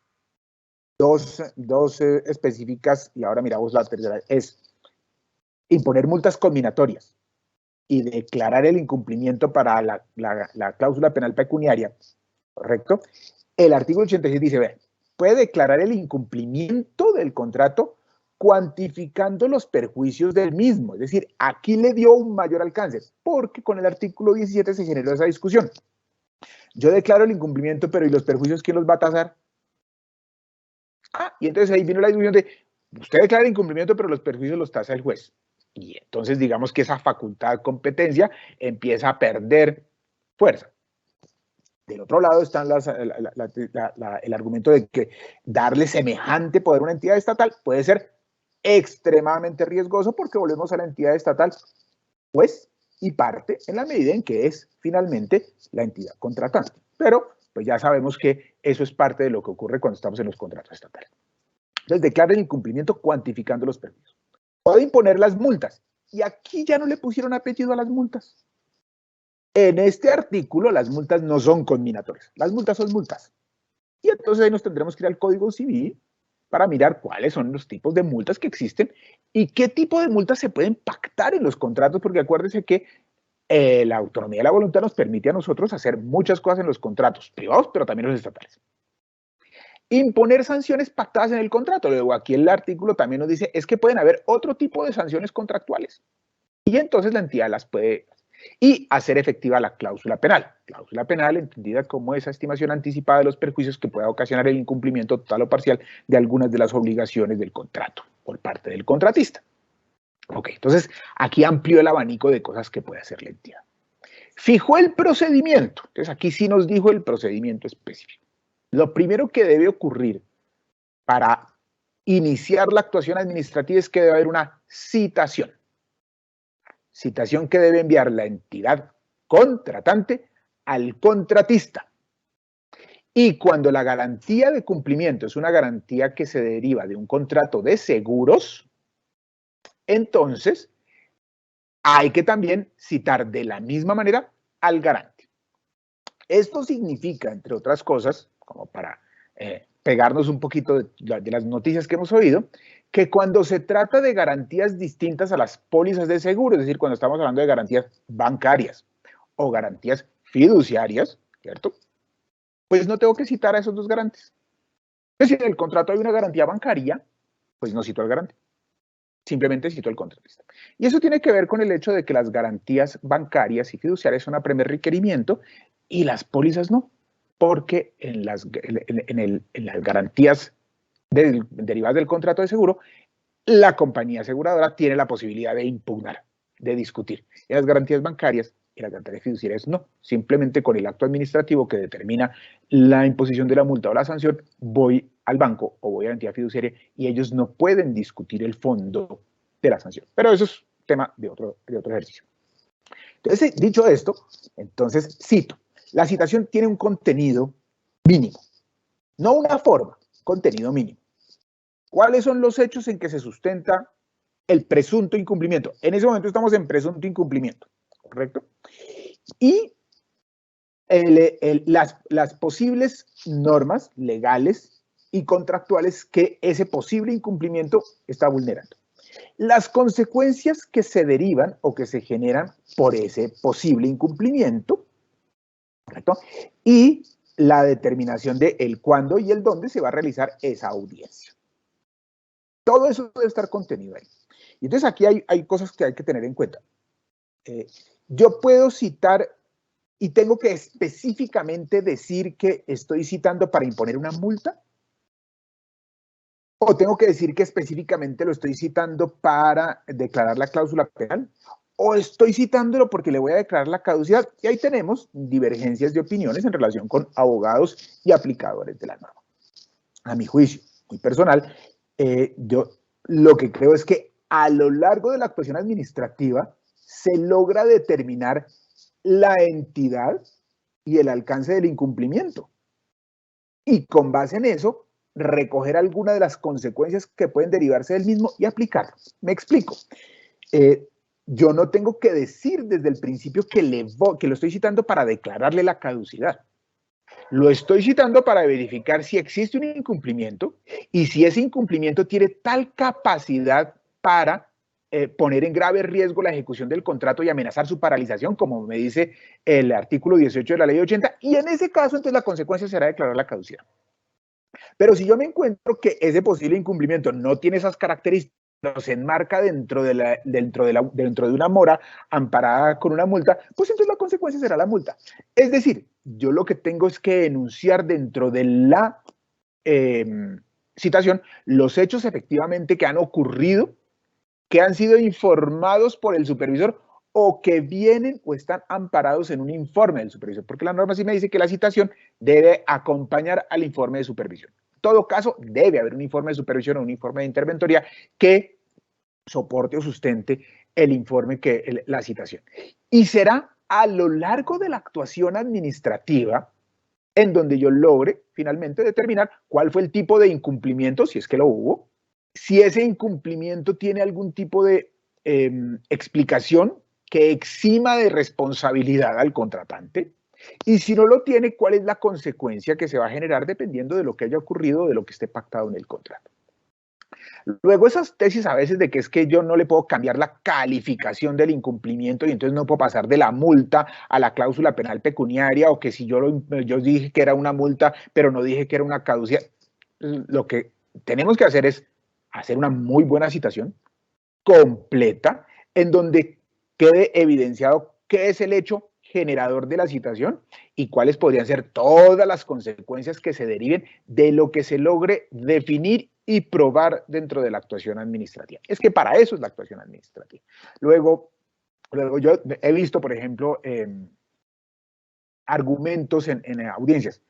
específicas, y ahora miramos la tercera, es imponer multas combinatorias y declarar el incumplimiento para la cláusula penal pecuniaria, ¿correcto? El artículo 86 dice, ve, puede declarar el incumplimiento del contrato cuantificando los perjuicios del mismo. Es decir, aquí le dio un mayor alcance, porque con el artículo 17 se generó esa discusión. Yo declaro el incumplimiento, pero ¿y los perjuicios quién los va a tasar? Y entonces ahí vino la discusión de, usted declara el incumplimiento, pero los perjuicios los tasa el juez. Y entonces digamos que esa facultad de competencia empieza a perder fuerza. Del otro lado está el argumento de que darle semejante poder a una entidad estatal puede ser extremadamente riesgoso porque volvemos a la entidad estatal juez y parte en la medida en que es finalmente la entidad contratante. Pero pues ya sabemos que eso es parte de lo que ocurre cuando estamos en los contratos estatales. Entonces declara el incumplimiento cuantificando los perjuicios. Puede imponer las multas y aquí ya no le pusieron apellido a las multas. En este artículo las multas no son conminatorias, las multas son multas. Y entonces ahí nos tendremos que ir al Código Civil para mirar cuáles son los tipos de multas que existen y qué tipo de multas se pueden pactar en los contratos, porque acuérdense que la autonomía de la voluntad nos permite a nosotros hacer muchas cosas en los contratos privados, pero también en los estatales. Imponer sanciones pactadas en el contrato. Luego aquí el artículo también nos dice es que pueden haber otro tipo de sanciones contractuales y entonces la entidad las puede y hacer efectiva la cláusula penal. Cláusula penal entendida como esa estimación anticipada de los perjuicios que pueda ocasionar el incumplimiento total o parcial de algunas de las obligaciones del contrato por parte del contratista. Ok, entonces aquí amplió el abanico de cosas que puede hacer la entidad. Fijó el procedimiento. Entonces aquí sí nos dijo el procedimiento específico. Lo primero que debe ocurrir para iniciar la actuación administrativa es que debe haber una citación. Citación que debe enviar la entidad contratante al contratista. Y cuando la garantía de cumplimiento es una garantía que se deriva de un contrato de seguros, entonces hay que también citar de la misma manera al garante. Esto significa, entre otras cosas, como para pegarnos un poquito de las noticias que hemos oído, que cuando se trata de garantías distintas a las pólizas de seguro, es decir, cuando estamos hablando de garantías bancarias o garantías fiduciarias, ¿cierto? Pues no tengo que citar a esos dos garantes. Pues si en el contrato hay una garantía bancaria, pues no cito al garante. Simplemente cito al contratista. Y eso tiene que ver con el hecho de que las garantías bancarias y fiduciarias son a primer requerimiento y las pólizas no, porque en las garantías derivadas del contrato de seguro, la compañía aseguradora tiene la posibilidad de impugnar, de discutir. En las garantías bancarias y las garantías fiduciarias no. Simplemente con el acto administrativo que determina la imposición de la multa o la sanción, voy al banco o voy a la entidad fiduciaria y ellos no pueden discutir el fondo de la sanción. Pero eso es tema de otro ejercicio. Entonces, dicho esto, entonces cito. La citación tiene un contenido mínimo, no una forma, contenido mínimo. ¿Cuáles son los hechos en que se sustenta el presunto incumplimiento? En ese momento estamos en presunto incumplimiento, ¿correcto? Y las posibles normas legales y contractuales que ese posible incumplimiento está vulnerando. Las consecuencias que se derivan o que se generan por ese posible incumplimiento, ¿correcto? Y la determinación de el cuándo y el dónde se va a realizar esa audiencia. Todo eso debe estar contenido ahí. Y entonces aquí hay cosas que hay que tener en cuenta. Yo puedo citar y tengo que específicamente decir que estoy citando para imponer una multa. ¿O tengo que decir que específicamente lo estoy citando para declarar la cláusula penal? ¿O estoy citándolo porque le voy a declarar la caducidad? Y ahí tenemos divergencias de opiniones en relación con abogados y aplicadores de la norma. A mi juicio, muy personal, yo lo que creo es que a lo largo de la actuación administrativa se logra determinar la entidad y el alcance del incumplimiento. Y con base en eso, recoger alguna de las consecuencias que pueden derivarse del mismo y aplicarlo. Me explico. Yo no tengo que decir desde el principio que lo estoy citando para declararle la caducidad. Lo estoy citando para verificar si existe un incumplimiento y si ese incumplimiento tiene tal capacidad para poner en grave riesgo la ejecución del contrato y amenazar su paralización, como me dice el artículo 18 de la ley 80, y en ese caso entonces la consecuencia será declarar la caducidad. Pero si yo me encuentro que ese posible incumplimiento no tiene esas características, no se enmarca dentro de una mora amparada con una multa, pues entonces la consecuencia será la multa. Es decir, yo lo que tengo es que enunciar dentro de la citación los hechos efectivamente que han ocurrido, que han sido informados por el supervisor o que vienen o están amparados en un informe del supervisor, porque la norma sí me dice que la citación debe acompañar al informe de supervisión. En todo caso, debe haber un informe de supervisión o un informe de interventoría que soporte o sustente el informe, la citación. Y será a lo largo de la actuación administrativa en donde yo logre finalmente determinar cuál fue el tipo de incumplimiento, si es que lo hubo, si ese incumplimiento tiene algún tipo de explicación que exima de responsabilidad al contratante, y si no lo tiene, cuál es la consecuencia que se va a generar dependiendo de lo que haya ocurrido o de lo que esté pactado en el contrato. Luego esas tesis a veces de que es que yo no le puedo cambiar la calificación del incumplimiento y entonces no puedo pasar de la multa a la cláusula penal pecuniaria, o que si yo dije que era una multa pero no dije que era una caducidad. Lo que tenemos que hacer es hacer una muy buena citación completa en donde quede evidenciado qué es el hecho generador de la citación y cuáles podrían ser todas las consecuencias que se deriven de lo que se logre definir y probar dentro de la actuación administrativa. Es que para eso es la actuación administrativa. Luego yo he visto, por ejemplo, argumentos en audiencias.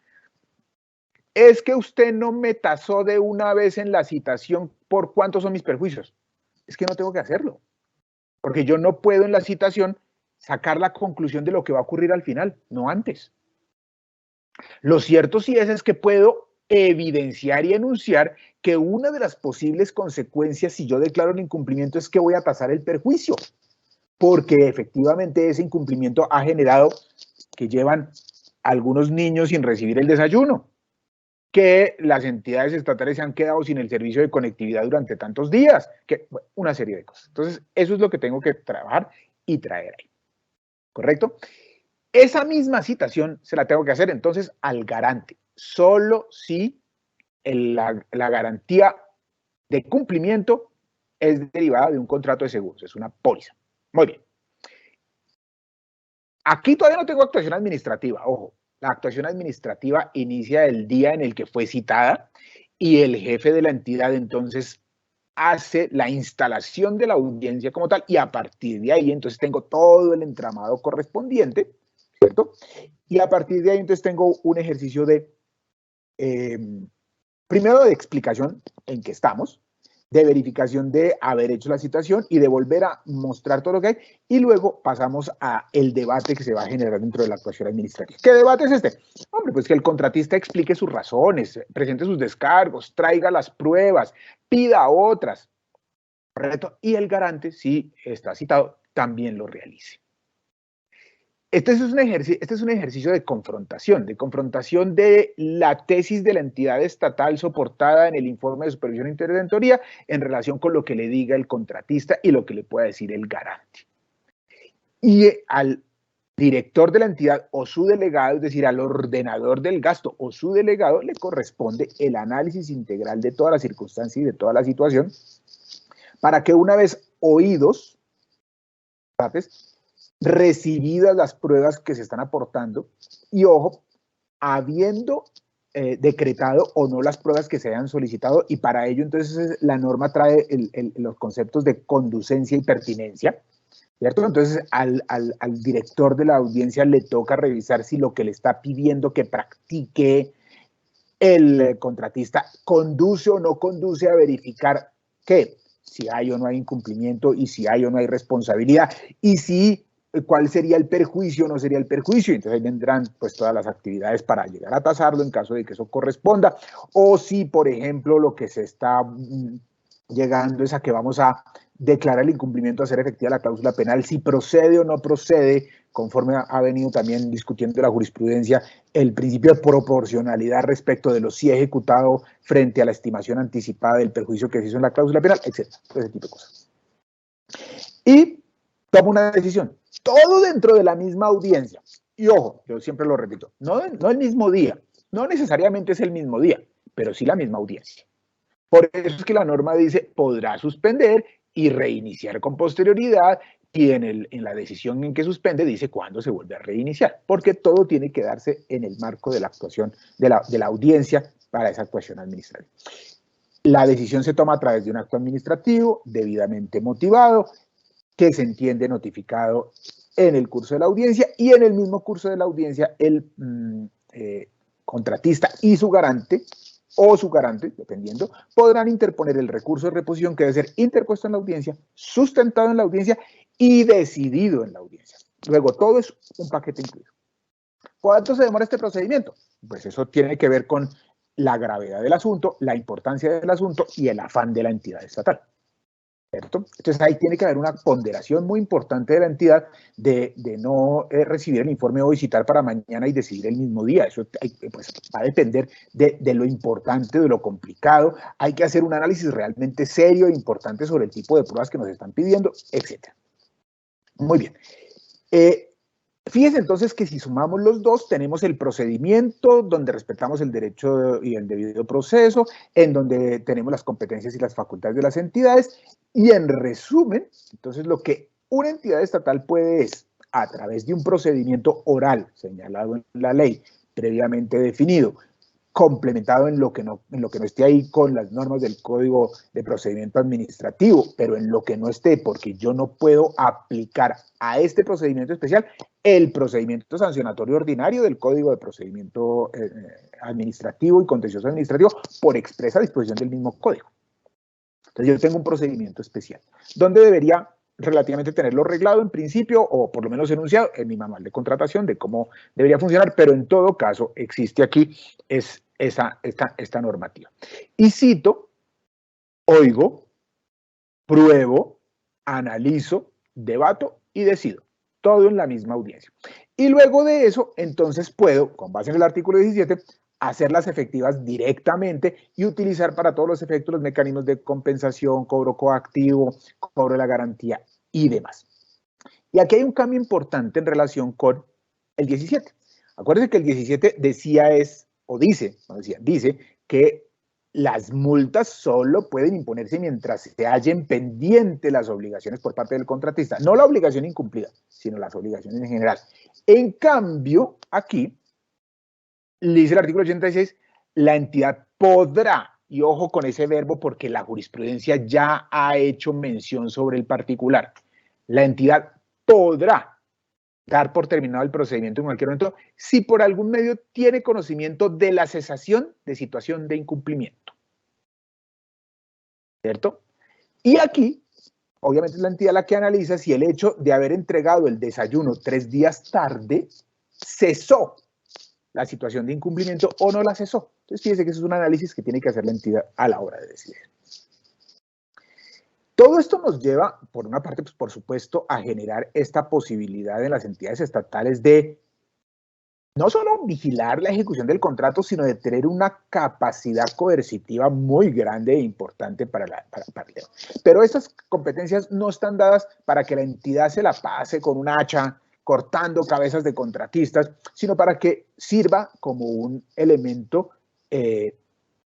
Es que usted no me tasó de una vez en la citación por cuántos son mis perjuicios. Es que no tengo que hacerlo, porque yo no puedo en la citación sacar la conclusión de lo que va a ocurrir al final, no antes. Lo cierto sí es que puedo evidenciar y enunciar que una de las posibles consecuencias si yo declaro el incumplimiento es que voy a tasar el perjuicio, porque efectivamente ese incumplimiento ha generado que llevan algunos niños sin recibir el desayuno, que las entidades estatales se han quedado sin el servicio de conectividad durante tantos días, que bueno, una serie de cosas. Entonces, eso es lo que tengo que trabajar y traer ahí, ¿correcto? Esa misma citación se la tengo que hacer entonces al garante, solo si la garantía de cumplimiento es derivada de un contrato de seguros, es una póliza. Muy bien. Aquí todavía no tengo actuación administrativa, ojo. La actuación administrativa inicia el día en el que fue citada y el jefe de la entidad entonces hace la instalación de la audiencia como tal y a partir de ahí entonces tengo todo el entramado correspondiente, ¿cierto? Y a partir de ahí entonces tengo un ejercicio de, primero de explicación en qué estamos, de verificación de haber hecho la citación y de volver a mostrar todo lo que hay, y luego pasamos a el debate que se va a generar dentro de la actuación administrativa. ¿Qué debate es este? Hombre, pues que el contratista explique sus razones, presente sus descargos, traiga las pruebas, pida otras, ¿correcto? Y el garante, si está citado, también lo realice. Este es un ejercicio de confrontación de la tesis de la entidad estatal soportada en el informe de supervisión e interventoría en relación con lo que le diga el contratista y lo que le pueda decir el garante. Y al director de la entidad o su delegado, es decir, al ordenador del gasto o su delegado, le corresponde el análisis integral de toda la circunstancia y de toda la situación para que una vez oídos, recibidas las pruebas que se están aportando y, ojo, habiendo decretado o no las pruebas que se hayan solicitado, y para ello entonces la norma trae los conceptos de conducencia y pertinencia, ¿cierto? Entonces al director de la audiencia le toca revisar si lo que le está pidiendo que practique el contratista conduce o no conduce a verificar que si hay o no hay incumplimiento y si hay o no hay responsabilidad y si cuál sería el perjuicio o no sería el perjuicio. Entonces ahí vendrán pues todas las actividades para llegar a tasarlo en caso de que eso corresponda, o si por ejemplo lo que se está llegando es a que vamos a declarar el incumplimiento, a hacer efectiva la cláusula penal, si procede o no procede, conforme ha venido también discutiendo la jurisprudencia, el principio de proporcionalidad respecto de lo sí ejecutado frente a la estimación anticipada del perjuicio que se hizo en la cláusula penal, etc. Ese tipo de cosas. Y toma una decisión, todo dentro de la misma audiencia. Y ojo, yo siempre lo repito, no el mismo día, no necesariamente es el mismo día, pero sí la misma audiencia. Por eso es que la norma dice, podrá suspender y reiniciar con posterioridad, y en la decisión en que suspende dice cuándo se vuelve a reiniciar, porque todo tiene que darse en el marco de la actuación de la audiencia para esa actuación administrativa. La decisión se toma a través de un acto administrativo debidamente motivado, que se entiende notificado en el curso de la audiencia, y en el mismo curso de la audiencia el contratista y su garante, o su garante, dependiendo, podrán interponer el recurso de reposición que debe ser interpuesto en la audiencia, sustentado en la audiencia y decidido en la audiencia. Luego, todo es un paquete incluido. ¿Cuánto se demora este procedimiento? Pues eso tiene que ver con la gravedad del asunto, la importancia del asunto y el afán de la entidad estatal, ¿cierto? Entonces ahí tiene que haber una ponderación muy importante de la entidad de no recibir el informe hoy, citar para mañana y decidir el mismo día. Eso pues, va a depender de lo importante, de lo complicado. Hay que hacer un análisis realmente serio e importante sobre el tipo de pruebas que nos están pidiendo, etc. Muy bien. Fíjense entonces que si sumamos los dos, tenemos el procedimiento donde respetamos el derecho y el debido proceso, en donde tenemos las competencias y las facultades de las entidades, y en resumen, entonces lo que una entidad estatal puede es, a través de un procedimiento oral señalado en la ley, previamente definido, complementado en lo que no esté ahí con las normas del Código de Procedimiento Administrativo, pero en lo que no esté, porque yo no puedo aplicar a este procedimiento especial el procedimiento sancionatorio ordinario del Código de Procedimiento Administrativo y Contencioso Administrativo por expresa disposición del mismo Código. Entonces yo tengo un procedimiento especial, donde debería relativamente tenerlo arreglado en principio, o por lo menos enunciado en mi manual de contratación de cómo debería funcionar, pero en todo caso existe aquí esta normativa. Y cito, oigo, pruebo, analizo, debato y decido. Todo en la misma audiencia. Y luego de eso, entonces puedo, con base en el artículo 17, hacerlas efectivas directamente y utilizar para todos los efectos los mecanismos de compensación, cobro coactivo, cobro de la garantía y demás. Y aquí hay un cambio importante en relación con el 17. Acuérdense que el 17 dice que las multas solo pueden imponerse mientras se hallen pendientes las obligaciones por parte del contratista. No la obligación incumplida, sino las obligaciones en general. En cambio, aquí, dice el artículo 86, la entidad podrá, y ojo con ese verbo porque la jurisprudencia ya ha hecho mención sobre el particular, la entidad podrá dar por terminado el procedimiento en cualquier momento si por algún medio tiene conocimiento de la cesación de situación de incumplimiento. ¿Cierto? Y aquí, obviamente es la entidad la que analiza si el hecho de haber entregado el desayuno 3 días tarde cesó la situación de incumplimiento o no la cesó. Entonces, fíjense que eso es un análisis que tiene que hacer la entidad a la hora de decidir. Todo esto nos lleva, por una parte, pues, por supuesto, a generar esta posibilidad en las entidades estatales de no solo vigilar la ejecución del contrato, sino de tener una capacidad coercitiva muy grande e importante para el Estado. Pero estas competencias no están dadas para que la entidad se la pase con un hacha cortando cabezas de contratistas, sino para que sirva como un elemento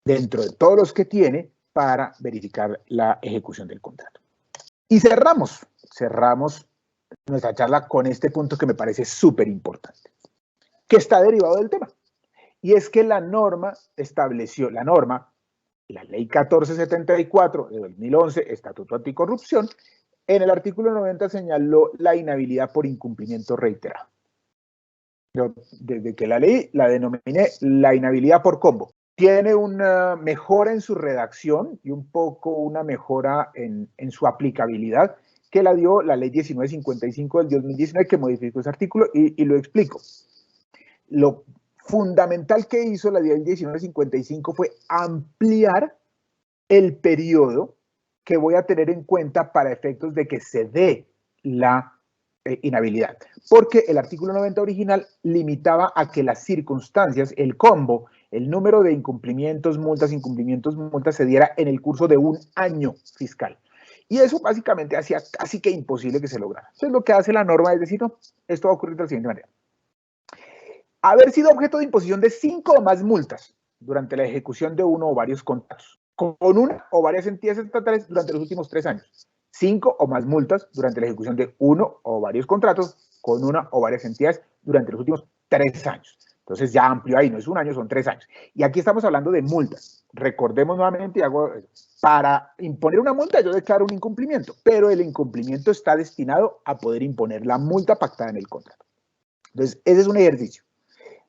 dentro de todos los que tiene para verificar la ejecución del contrato. Y cerramos nuestra charla con este punto que me parece súper importante, que está derivado del tema. Y es que la norma estableció, la ley 1474 de 2011, Estatuto Anticorrupción, en el artículo 90 señaló la inhabilidad por incumplimiento reiterado. Yo, desde que la leí, la denominé la inhabilidad por combo. Tiene una mejora en su redacción y un poco una mejora en su aplicabilidad que la dio la ley 1955 del 2019 que modificó ese artículo y lo explico. Lo fundamental que hizo la ley 1955 fue ampliar el periodo que voy a tener en cuenta para efectos de que se dé la inhabilidad. Porque el artículo 90 original limitaba a que las circunstancias, el combo, el número de incumplimientos, multas, se diera en el curso de un año fiscal. Y eso básicamente hacía casi que imposible que se lograra. Entonces lo que hace la norma es decir, no, esto va a ocurrir de la siguiente manera. Haber sido objeto de imposición de 5 o más multas durante la ejecución de uno o varios contratos, con una o varias entidades estatales durante los últimos 3 años. 5 o más multas durante la ejecución de uno o varios contratos, con una o varias entidades durante los últimos 3 años. Entonces ya amplio ahí, no es un año, son 3 años. Y aquí estamos hablando de multas. Recordemos nuevamente, para imponer una multa yo declaro un incumplimiento, pero el incumplimiento está destinado a poder imponer la multa pactada en el contrato. Entonces, ese es un ejercicio.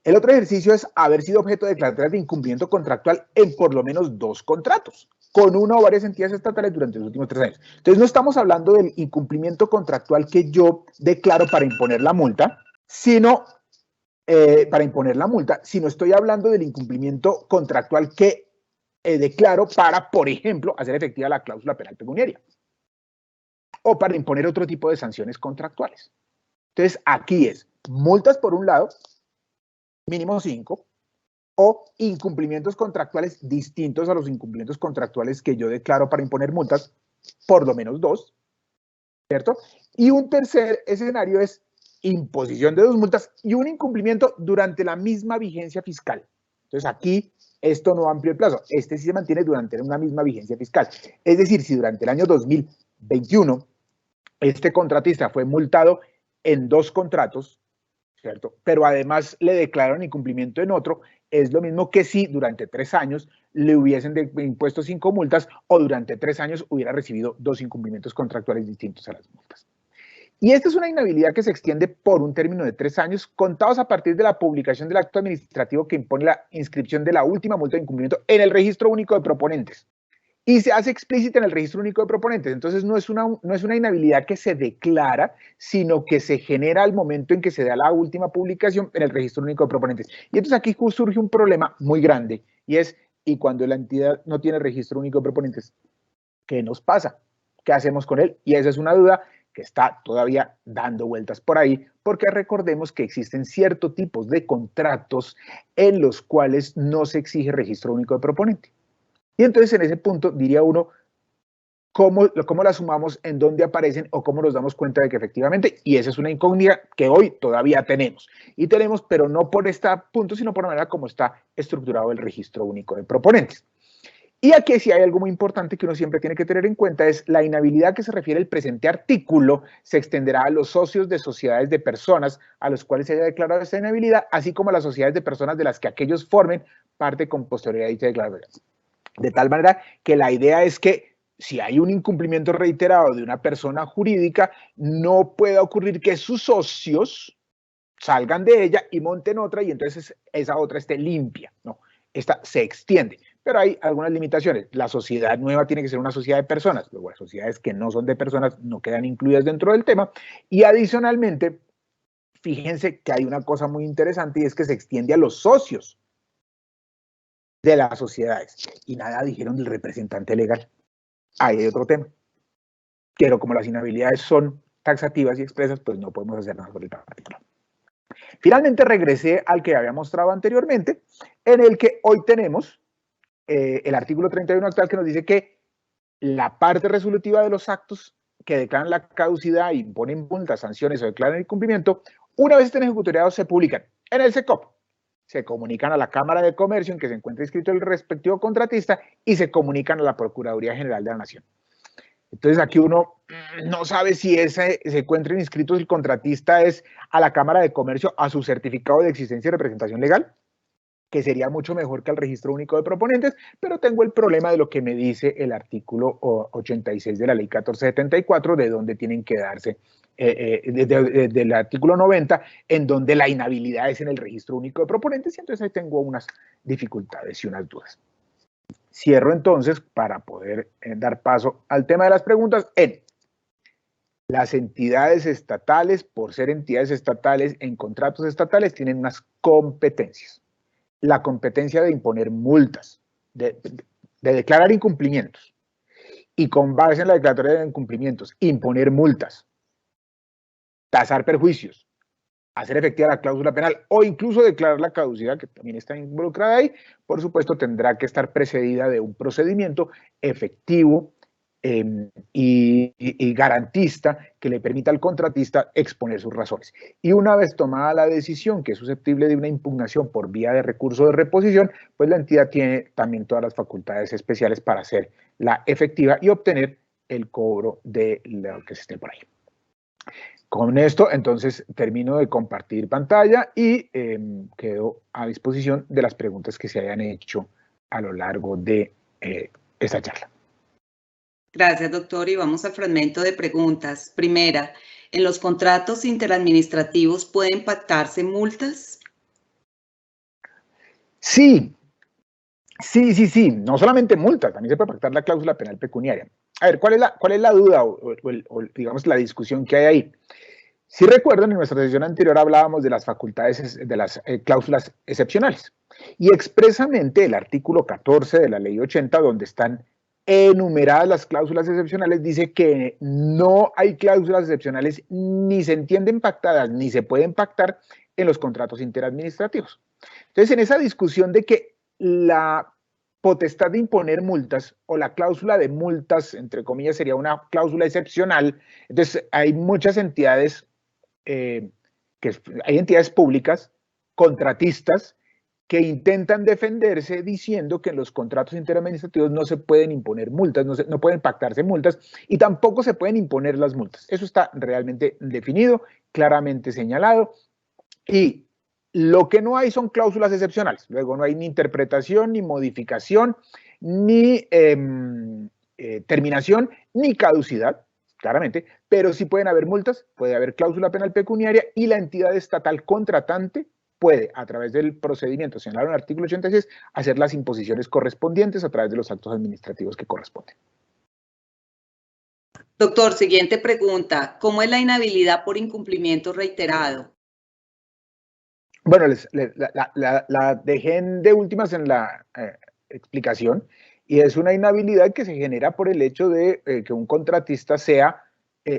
El otro ejercicio es haber sido objeto de declaratorias de incumplimiento contractual en por lo menos 2 contratos, con una o varias entidades estatales durante los últimos 3 años. Entonces, no estamos hablando del incumplimiento contractual que yo declaro para imponer la multa, sino estoy hablando del incumplimiento contractual que declaro para, por ejemplo, hacer efectiva la cláusula penal pecuniaria o para imponer otro tipo de sanciones contractuales. Entonces, aquí es multas por un lado, mínimo 5, o incumplimientos contractuales distintos a los incumplimientos contractuales que yo declaro para imponer multas, por lo menos 2, ¿cierto? Y un tercer escenario es imposición de 2 multas y un incumplimiento durante la misma vigencia fiscal. Entonces aquí esto no amplía el plazo, este sí se mantiene durante una misma vigencia fiscal. Es decir, si durante el año 2021 este contratista fue multado en 2 contratos, ¿cierto? Pero además le declararon incumplimiento en otro, es lo mismo que si durante 3 años le hubiesen impuesto 5 multas o durante 3 años hubiera recibido 2 incumplimientos contractuales distintos a las multas. Y esta es una inhabilidad que se extiende por un término de 3 años, contados a partir de la publicación del acto administrativo que impone la inscripción de la última multa de incumplimiento en el registro único de proponentes. y se hace explícita en el registro único de proponentes. Entonces no es una inhabilidad que se declara, sino que se genera al momento en que se da la última publicación en el registro único de proponentes. Y entonces aquí surge un problema muy grande, y es, ¿y cuando la entidad no tiene registro único de proponentes? ¿Qué nos pasa? ¿Qué hacemos con él? Y esa es una duda que está todavía dando vueltas por ahí, porque recordemos que existen ciertos tipos de contratos en los cuales no se exige registro único de proponente. Y entonces en ese punto diría uno, ¿cómo la sumamos? ¿En dónde aparecen? ¿O cómo nos damos cuenta de que efectivamente? Y esa es una incógnita que hoy todavía tenemos. Y tenemos, pero no por este punto, sino por la manera como está estructurado el registro único de proponentes. Y aquí sí hay algo muy importante que uno siempre tiene que tener en cuenta, es la inhabilidad que se refiere el presente artículo se extenderá a los socios de sociedades de personas a los cuales se haya declarado esta inhabilidad, así como a las sociedades de personas de las que aquellos formen parte con posterioridad a dicha declaración. De tal manera que la idea es que si hay un incumplimiento reiterado de una persona jurídica, no pueda ocurrir que sus socios salgan de ella y monten otra y entonces esa otra esté limpia. No, esta se extiende. Pero hay algunas limitaciones. La sociedad nueva tiene que ser una sociedad de personas. Luego, las sociedades que no son de personas no quedan incluidas dentro del tema. Y adicionalmente, fíjense que hay una cosa muy interesante y es que se extiende a los socios de las sociedades. Y nada dijeron del representante legal. Ahí hay otro tema. Pero como las inhabilidades son taxativas y expresas, pues no podemos hacer nada por el particular. Finalmente regresé al que había mostrado anteriormente, en el que hoy tenemos el artículo 31 actual que nos dice que la parte resolutiva de los actos que declaran la caducidad, imponen multas, sanciones o declaran el cumplimiento, una vez estén ejecutoriados, se publican en el SECOP. Se comunican a la Cámara de Comercio en que se encuentra inscrito el respectivo contratista y se comunican a la Procuraduría General de la Nación. Entonces aquí uno no sabe si se encuentren inscritos el contratista es a la Cámara de Comercio a su certificado de existencia y representación legal, que sería mucho mejor que al registro único de proponentes, pero tengo el problema de lo que me dice el artículo 86 de la ley 1474, de donde tienen que darse, del artículo 90, en donde la inhabilidad es en el registro único de proponentes, y entonces ahí tengo unas dificultades y unas dudas. Cierro entonces para poder dar paso al tema de las preguntas en las entidades estatales, por ser entidades estatales en contratos estatales, tienen unas competencias. La competencia de imponer multas, de declarar incumplimientos y con base en la declaratoria de incumplimientos, imponer multas, tasar perjuicios, hacer efectiva la cláusula penal o incluso declarar la caducidad, que también está involucrada ahí, por supuesto tendrá que estar precedida de un procedimiento efectivo y garantista que le permita al contratista exponer sus razones. Y una vez tomada la decisión que es susceptible de una impugnación por vía de recurso de reposición, pues la entidad tiene también todas las facultades especiales para hacerla efectiva y obtener el cobro de lo que se esté por ahí. Con esto, entonces, termino de compartir pantalla y quedo a disposición de las preguntas que se hayan hecho a lo largo de esta charla. Gracias, doctor. Y vamos al fragmento de preguntas. Primera, ¿en los contratos interadministrativos pueden pactarse multas? Sí. Sí. No solamente multas, también se puede pactar la cláusula penal pecuniaria. A ver, ¿cuál es la duda o digamos la discusión que hay ahí? Si recuerdan, en nuestra sesión anterior hablábamos de las facultades, de las cláusulas excepcionales. Y expresamente el artículo 14 de la ley 80, donde están enumeradas las cláusulas excepcionales, dice que no hay cláusulas excepcionales ni se entienden pactadas ni se pueden pactar en los contratos interadministrativos. Entonces, en esa discusión de que la potestad de imponer multas o la cláusula de multas, entre comillas, sería una cláusula excepcional, entonces hay muchas entidades, hay entidades públicas, contratistas, que intentan defenderse diciendo que en los contratos interadministrativos no se pueden imponer multas, no pueden pactarse multas y tampoco se pueden imponer las multas. Eso está realmente definido, claramente señalado y lo que no hay son cláusulas excepcionales. Luego no hay ni interpretación, ni modificación, ni terminación, ni caducidad, claramente, pero sí pueden haber multas, puede haber cláusula penal pecuniaria y la entidad estatal contratante puede, a través del procedimiento señalado en el artículo 86, hacer las imposiciones correspondientes a través de los actos administrativos que corresponden. Doctor, siguiente pregunta. ¿Cómo es la inhabilidad por incumplimiento reiterado? Bueno, la dejé de últimas en la explicación, y es una inhabilidad que se genera por el hecho de que un contratista sea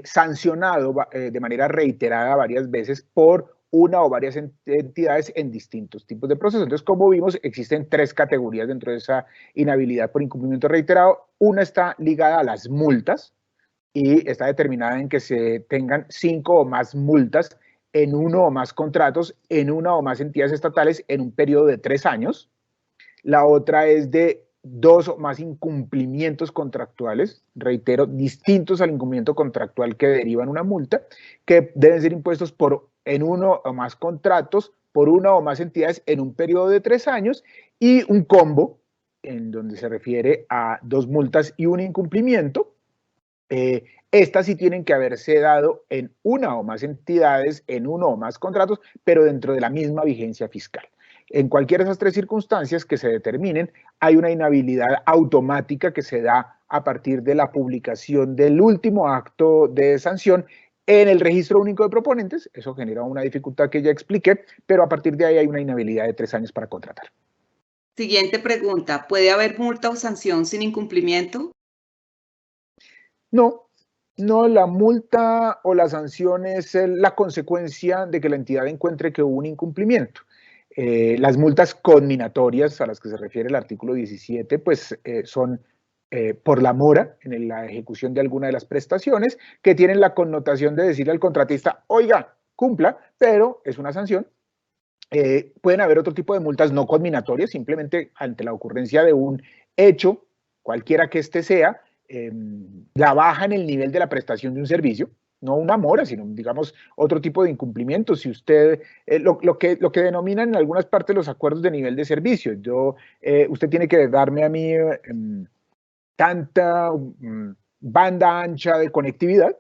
sancionado de manera reiterada varias veces por una o varias entidades en distintos tipos de procesos. Entonces, como vimos, existen 3 categorías dentro de esa inhabilidad por incumplimiento reiterado. Una está ligada a las multas y está determinada en que se tengan 5 o más multas en uno o más contratos, en una o más entidades estatales en un periodo de 3 años. La otra es de 2 o más incumplimientos contractuales, reitero, distintos al incumplimiento contractual que derivan una multa, que deben ser impuestos en uno o más contratos, por una o más entidades en un periodo de 3 años, y un combo, en donde se refiere a 2 multas y un incumplimiento. Estas sí tienen que haberse dado en una o más entidades, en uno o más contratos, pero dentro de la misma vigencia fiscal. En cualquiera de esas 3 circunstancias que se determinen, hay una inhabilidad automática que se da a partir de la publicación del último acto de sanción en el registro único de proponentes. Eso genera una dificultad que ya expliqué, pero a partir de ahí hay una inhabilidad de 3 años para contratar. Siguiente pregunta. ¿Puede haber multa o sanción sin incumplimiento? No, no, la multa o la sanción es la consecuencia de que la entidad encuentre que hubo un incumplimiento. Las multas conminatorias a las que se refiere el artículo 17, pues son por la mora en la ejecución de alguna de las prestaciones, que tienen la connotación de decirle al contratista, oiga, cumpla, pero es una sanción. Pueden haber otro tipo de multas no conminatorias, simplemente ante la ocurrencia de un hecho, cualquiera que éste sea, la baja en el nivel de la prestación de un servicio, no una mora, sino, digamos, otro tipo de incumplimiento. Si usted, lo que denominan en algunas partes los acuerdos de nivel de servicio, usted tiene que darme a mí tanta banda ancha de conectividad,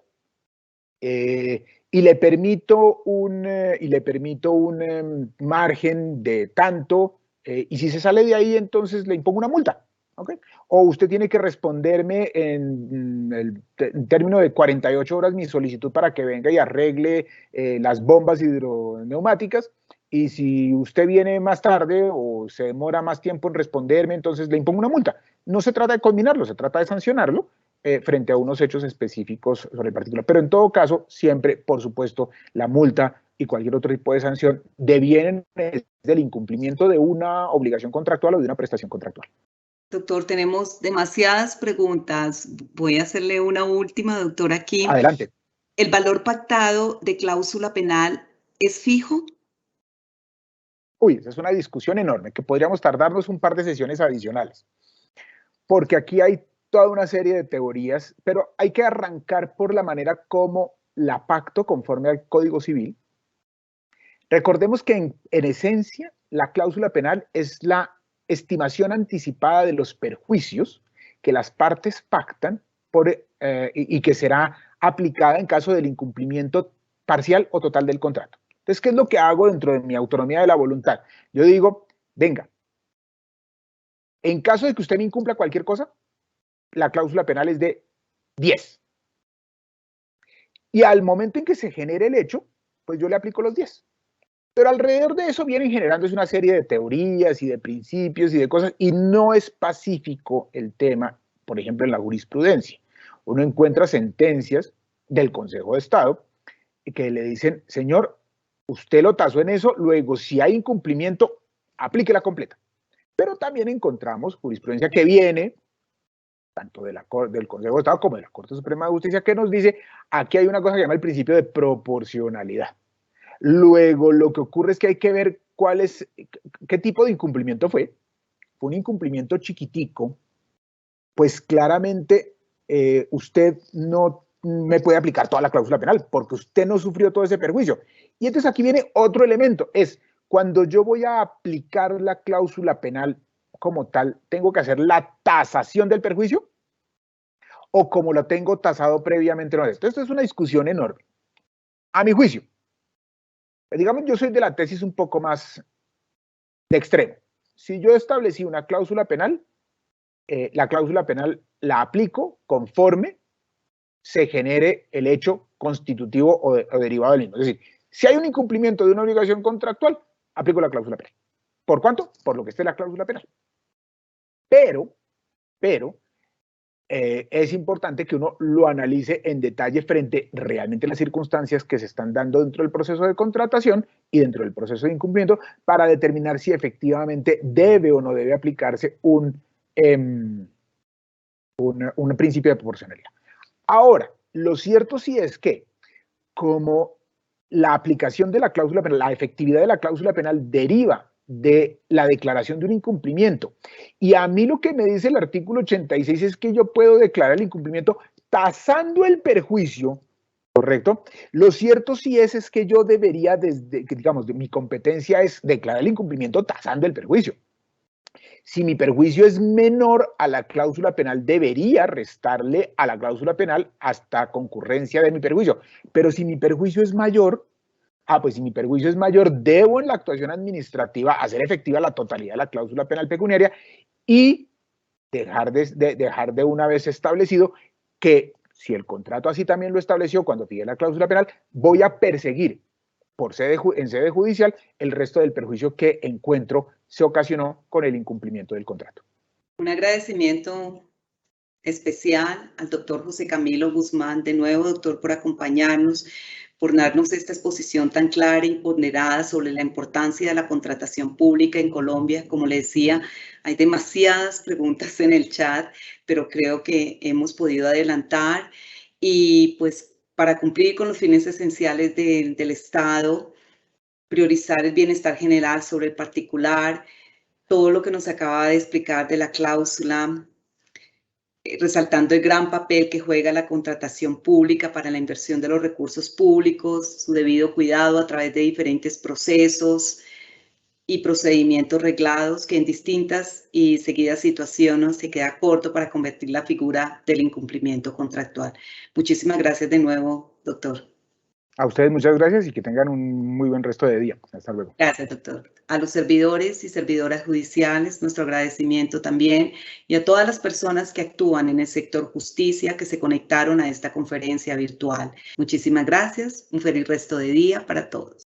y le permito un margen de tanto, y si se sale de ahí, entonces le impongo una multa. ¿Okay? O usted tiene que responderme en término de 48 horas mi solicitud para que venga y arregle las bombas hidroneumáticas, y si usted viene más tarde o se demora más tiempo en responderme, entonces le impongo una multa. No se trata de combinarlo, se trata de sancionarlo frente a unos hechos específicos sobre el particular. Pero en todo caso, siempre, por supuesto, la multa y cualquier otro tipo de sanción devienen del incumplimiento de una obligación contractual o de una prestación contractual. Doctor, tenemos demasiadas preguntas. Voy a hacerle una última, doctor, aquí. Adelante. ¿El valor pactado de cláusula penal es fijo? Uy, esa es una discusión enorme que podríamos tardarnos un par de sesiones adicionales, porque aquí hay toda una serie de teorías, pero hay que arrancar por la manera como la pacto conforme al Código Civil. Recordemos que en esencia la cláusula penal es la estimación anticipada de los perjuicios que las partes pactan y que será aplicada en caso del incumplimiento parcial o total del contrato. Entonces, ¿qué es lo que hago dentro de mi autonomía de la voluntad? Yo digo, venga, en caso de que usted me incumpla cualquier cosa, la cláusula penal es de 10. Y al momento en que se genere el hecho, pues yo le aplico los 10. Pero alrededor de eso vienen generándose una serie de teorías y de principios y de cosas, y no es pacífico el tema, por ejemplo, en la jurisprudencia. Uno encuentra sentencias del Consejo de Estado que le dicen, señor, usted lo tasó en eso, luego si hay incumplimiento, aplíquela completa. Pero también encontramos jurisprudencia que viene tanto del Consejo de Estado como de la Corte Suprema de Justicia, que nos dice, aquí hay una cosa que se llama el principio de proporcionalidad. Luego, lo que ocurre es que hay que ver qué tipo de incumplimiento fue. Fue un incumplimiento chiquitico, pues claramente usted no me puede aplicar toda la cláusula penal, porque usted no sufrió todo ese perjuicio. Y entonces aquí viene otro elemento, es cuando yo voy a aplicar la cláusula penal como tal, ¿tengo que hacer la tasación del perjuicio? ¿O como lo tengo tasado previamente? No, esto es una discusión enorme. A mi juicio, Digamos, yo soy de la tesis un poco más de extremo. Si yo establecí una cláusula penal, la cláusula penal la aplico conforme se genere el hecho constitutivo o derivado del mismo. Es decir, si hay un incumplimiento de una obligación contractual, aplico la cláusula penal. ¿Por cuánto? Por lo que esté la cláusula penal. Pero es importante que uno lo analice en detalle frente realmente a las circunstancias que se están dando dentro del proceso de contratación y dentro del proceso de incumplimiento para determinar si efectivamente debe o no debe aplicarse un principio de proporcionalidad. Ahora, lo cierto sí es que como la aplicación de la cláusula penal, la efectividad de la cláusula penal deriva de la declaración de un incumplimiento. Y a mí lo que me dice el artículo 86 es que yo puedo declarar el incumplimiento tasando el perjuicio, ¿correcto? Lo cierto sí es que yo debería, digamos, mi competencia es declarar el incumplimiento tasando el perjuicio. Si mi perjuicio es menor a la cláusula penal, debería restarle a la cláusula penal hasta concurrencia de mi perjuicio. Pero si mi perjuicio es mayor, pues si mi perjuicio es mayor, debo en la actuación administrativa hacer efectiva la totalidad de la cláusula penal pecuniaria y dejar de una vez establecido que si el contrato así también lo estableció cuando fijé la cláusula penal, voy a perseguir en sede judicial el resto del perjuicio que encuentro se ocasionó con el incumplimiento del contrato. Un agradecimiento especial al doctor José Camilo Guzmán, de nuevo, doctor, por acompañarnos, por darnos esta exposición tan clara y ponderada sobre la importancia de la contratación pública en Colombia. Como le decía, hay demasiadas preguntas en el chat, pero creo que hemos podido adelantar y pues para cumplir con los fines esenciales del Estado, priorizar el bienestar general sobre el particular, todo lo que nos acaba de explicar de la cláusula, resaltando el gran papel que juega la contratación pública para la inversión de los recursos públicos, su debido cuidado a través de diferentes procesos y procedimientos reglados que en distintas y seguidas situaciones se queda corto para convertir la figura del incumplimiento contractual. Muchísimas gracias de nuevo, doctor. A ustedes muchas gracias y que tengan un muy buen resto de día. Hasta luego. Gracias, doctor. A los servidores y servidoras judiciales, nuestro agradecimiento también, y a todas las personas que actúan en el sector justicia que se conectaron a esta conferencia virtual. Muchísimas gracias. Un feliz resto de día para todos.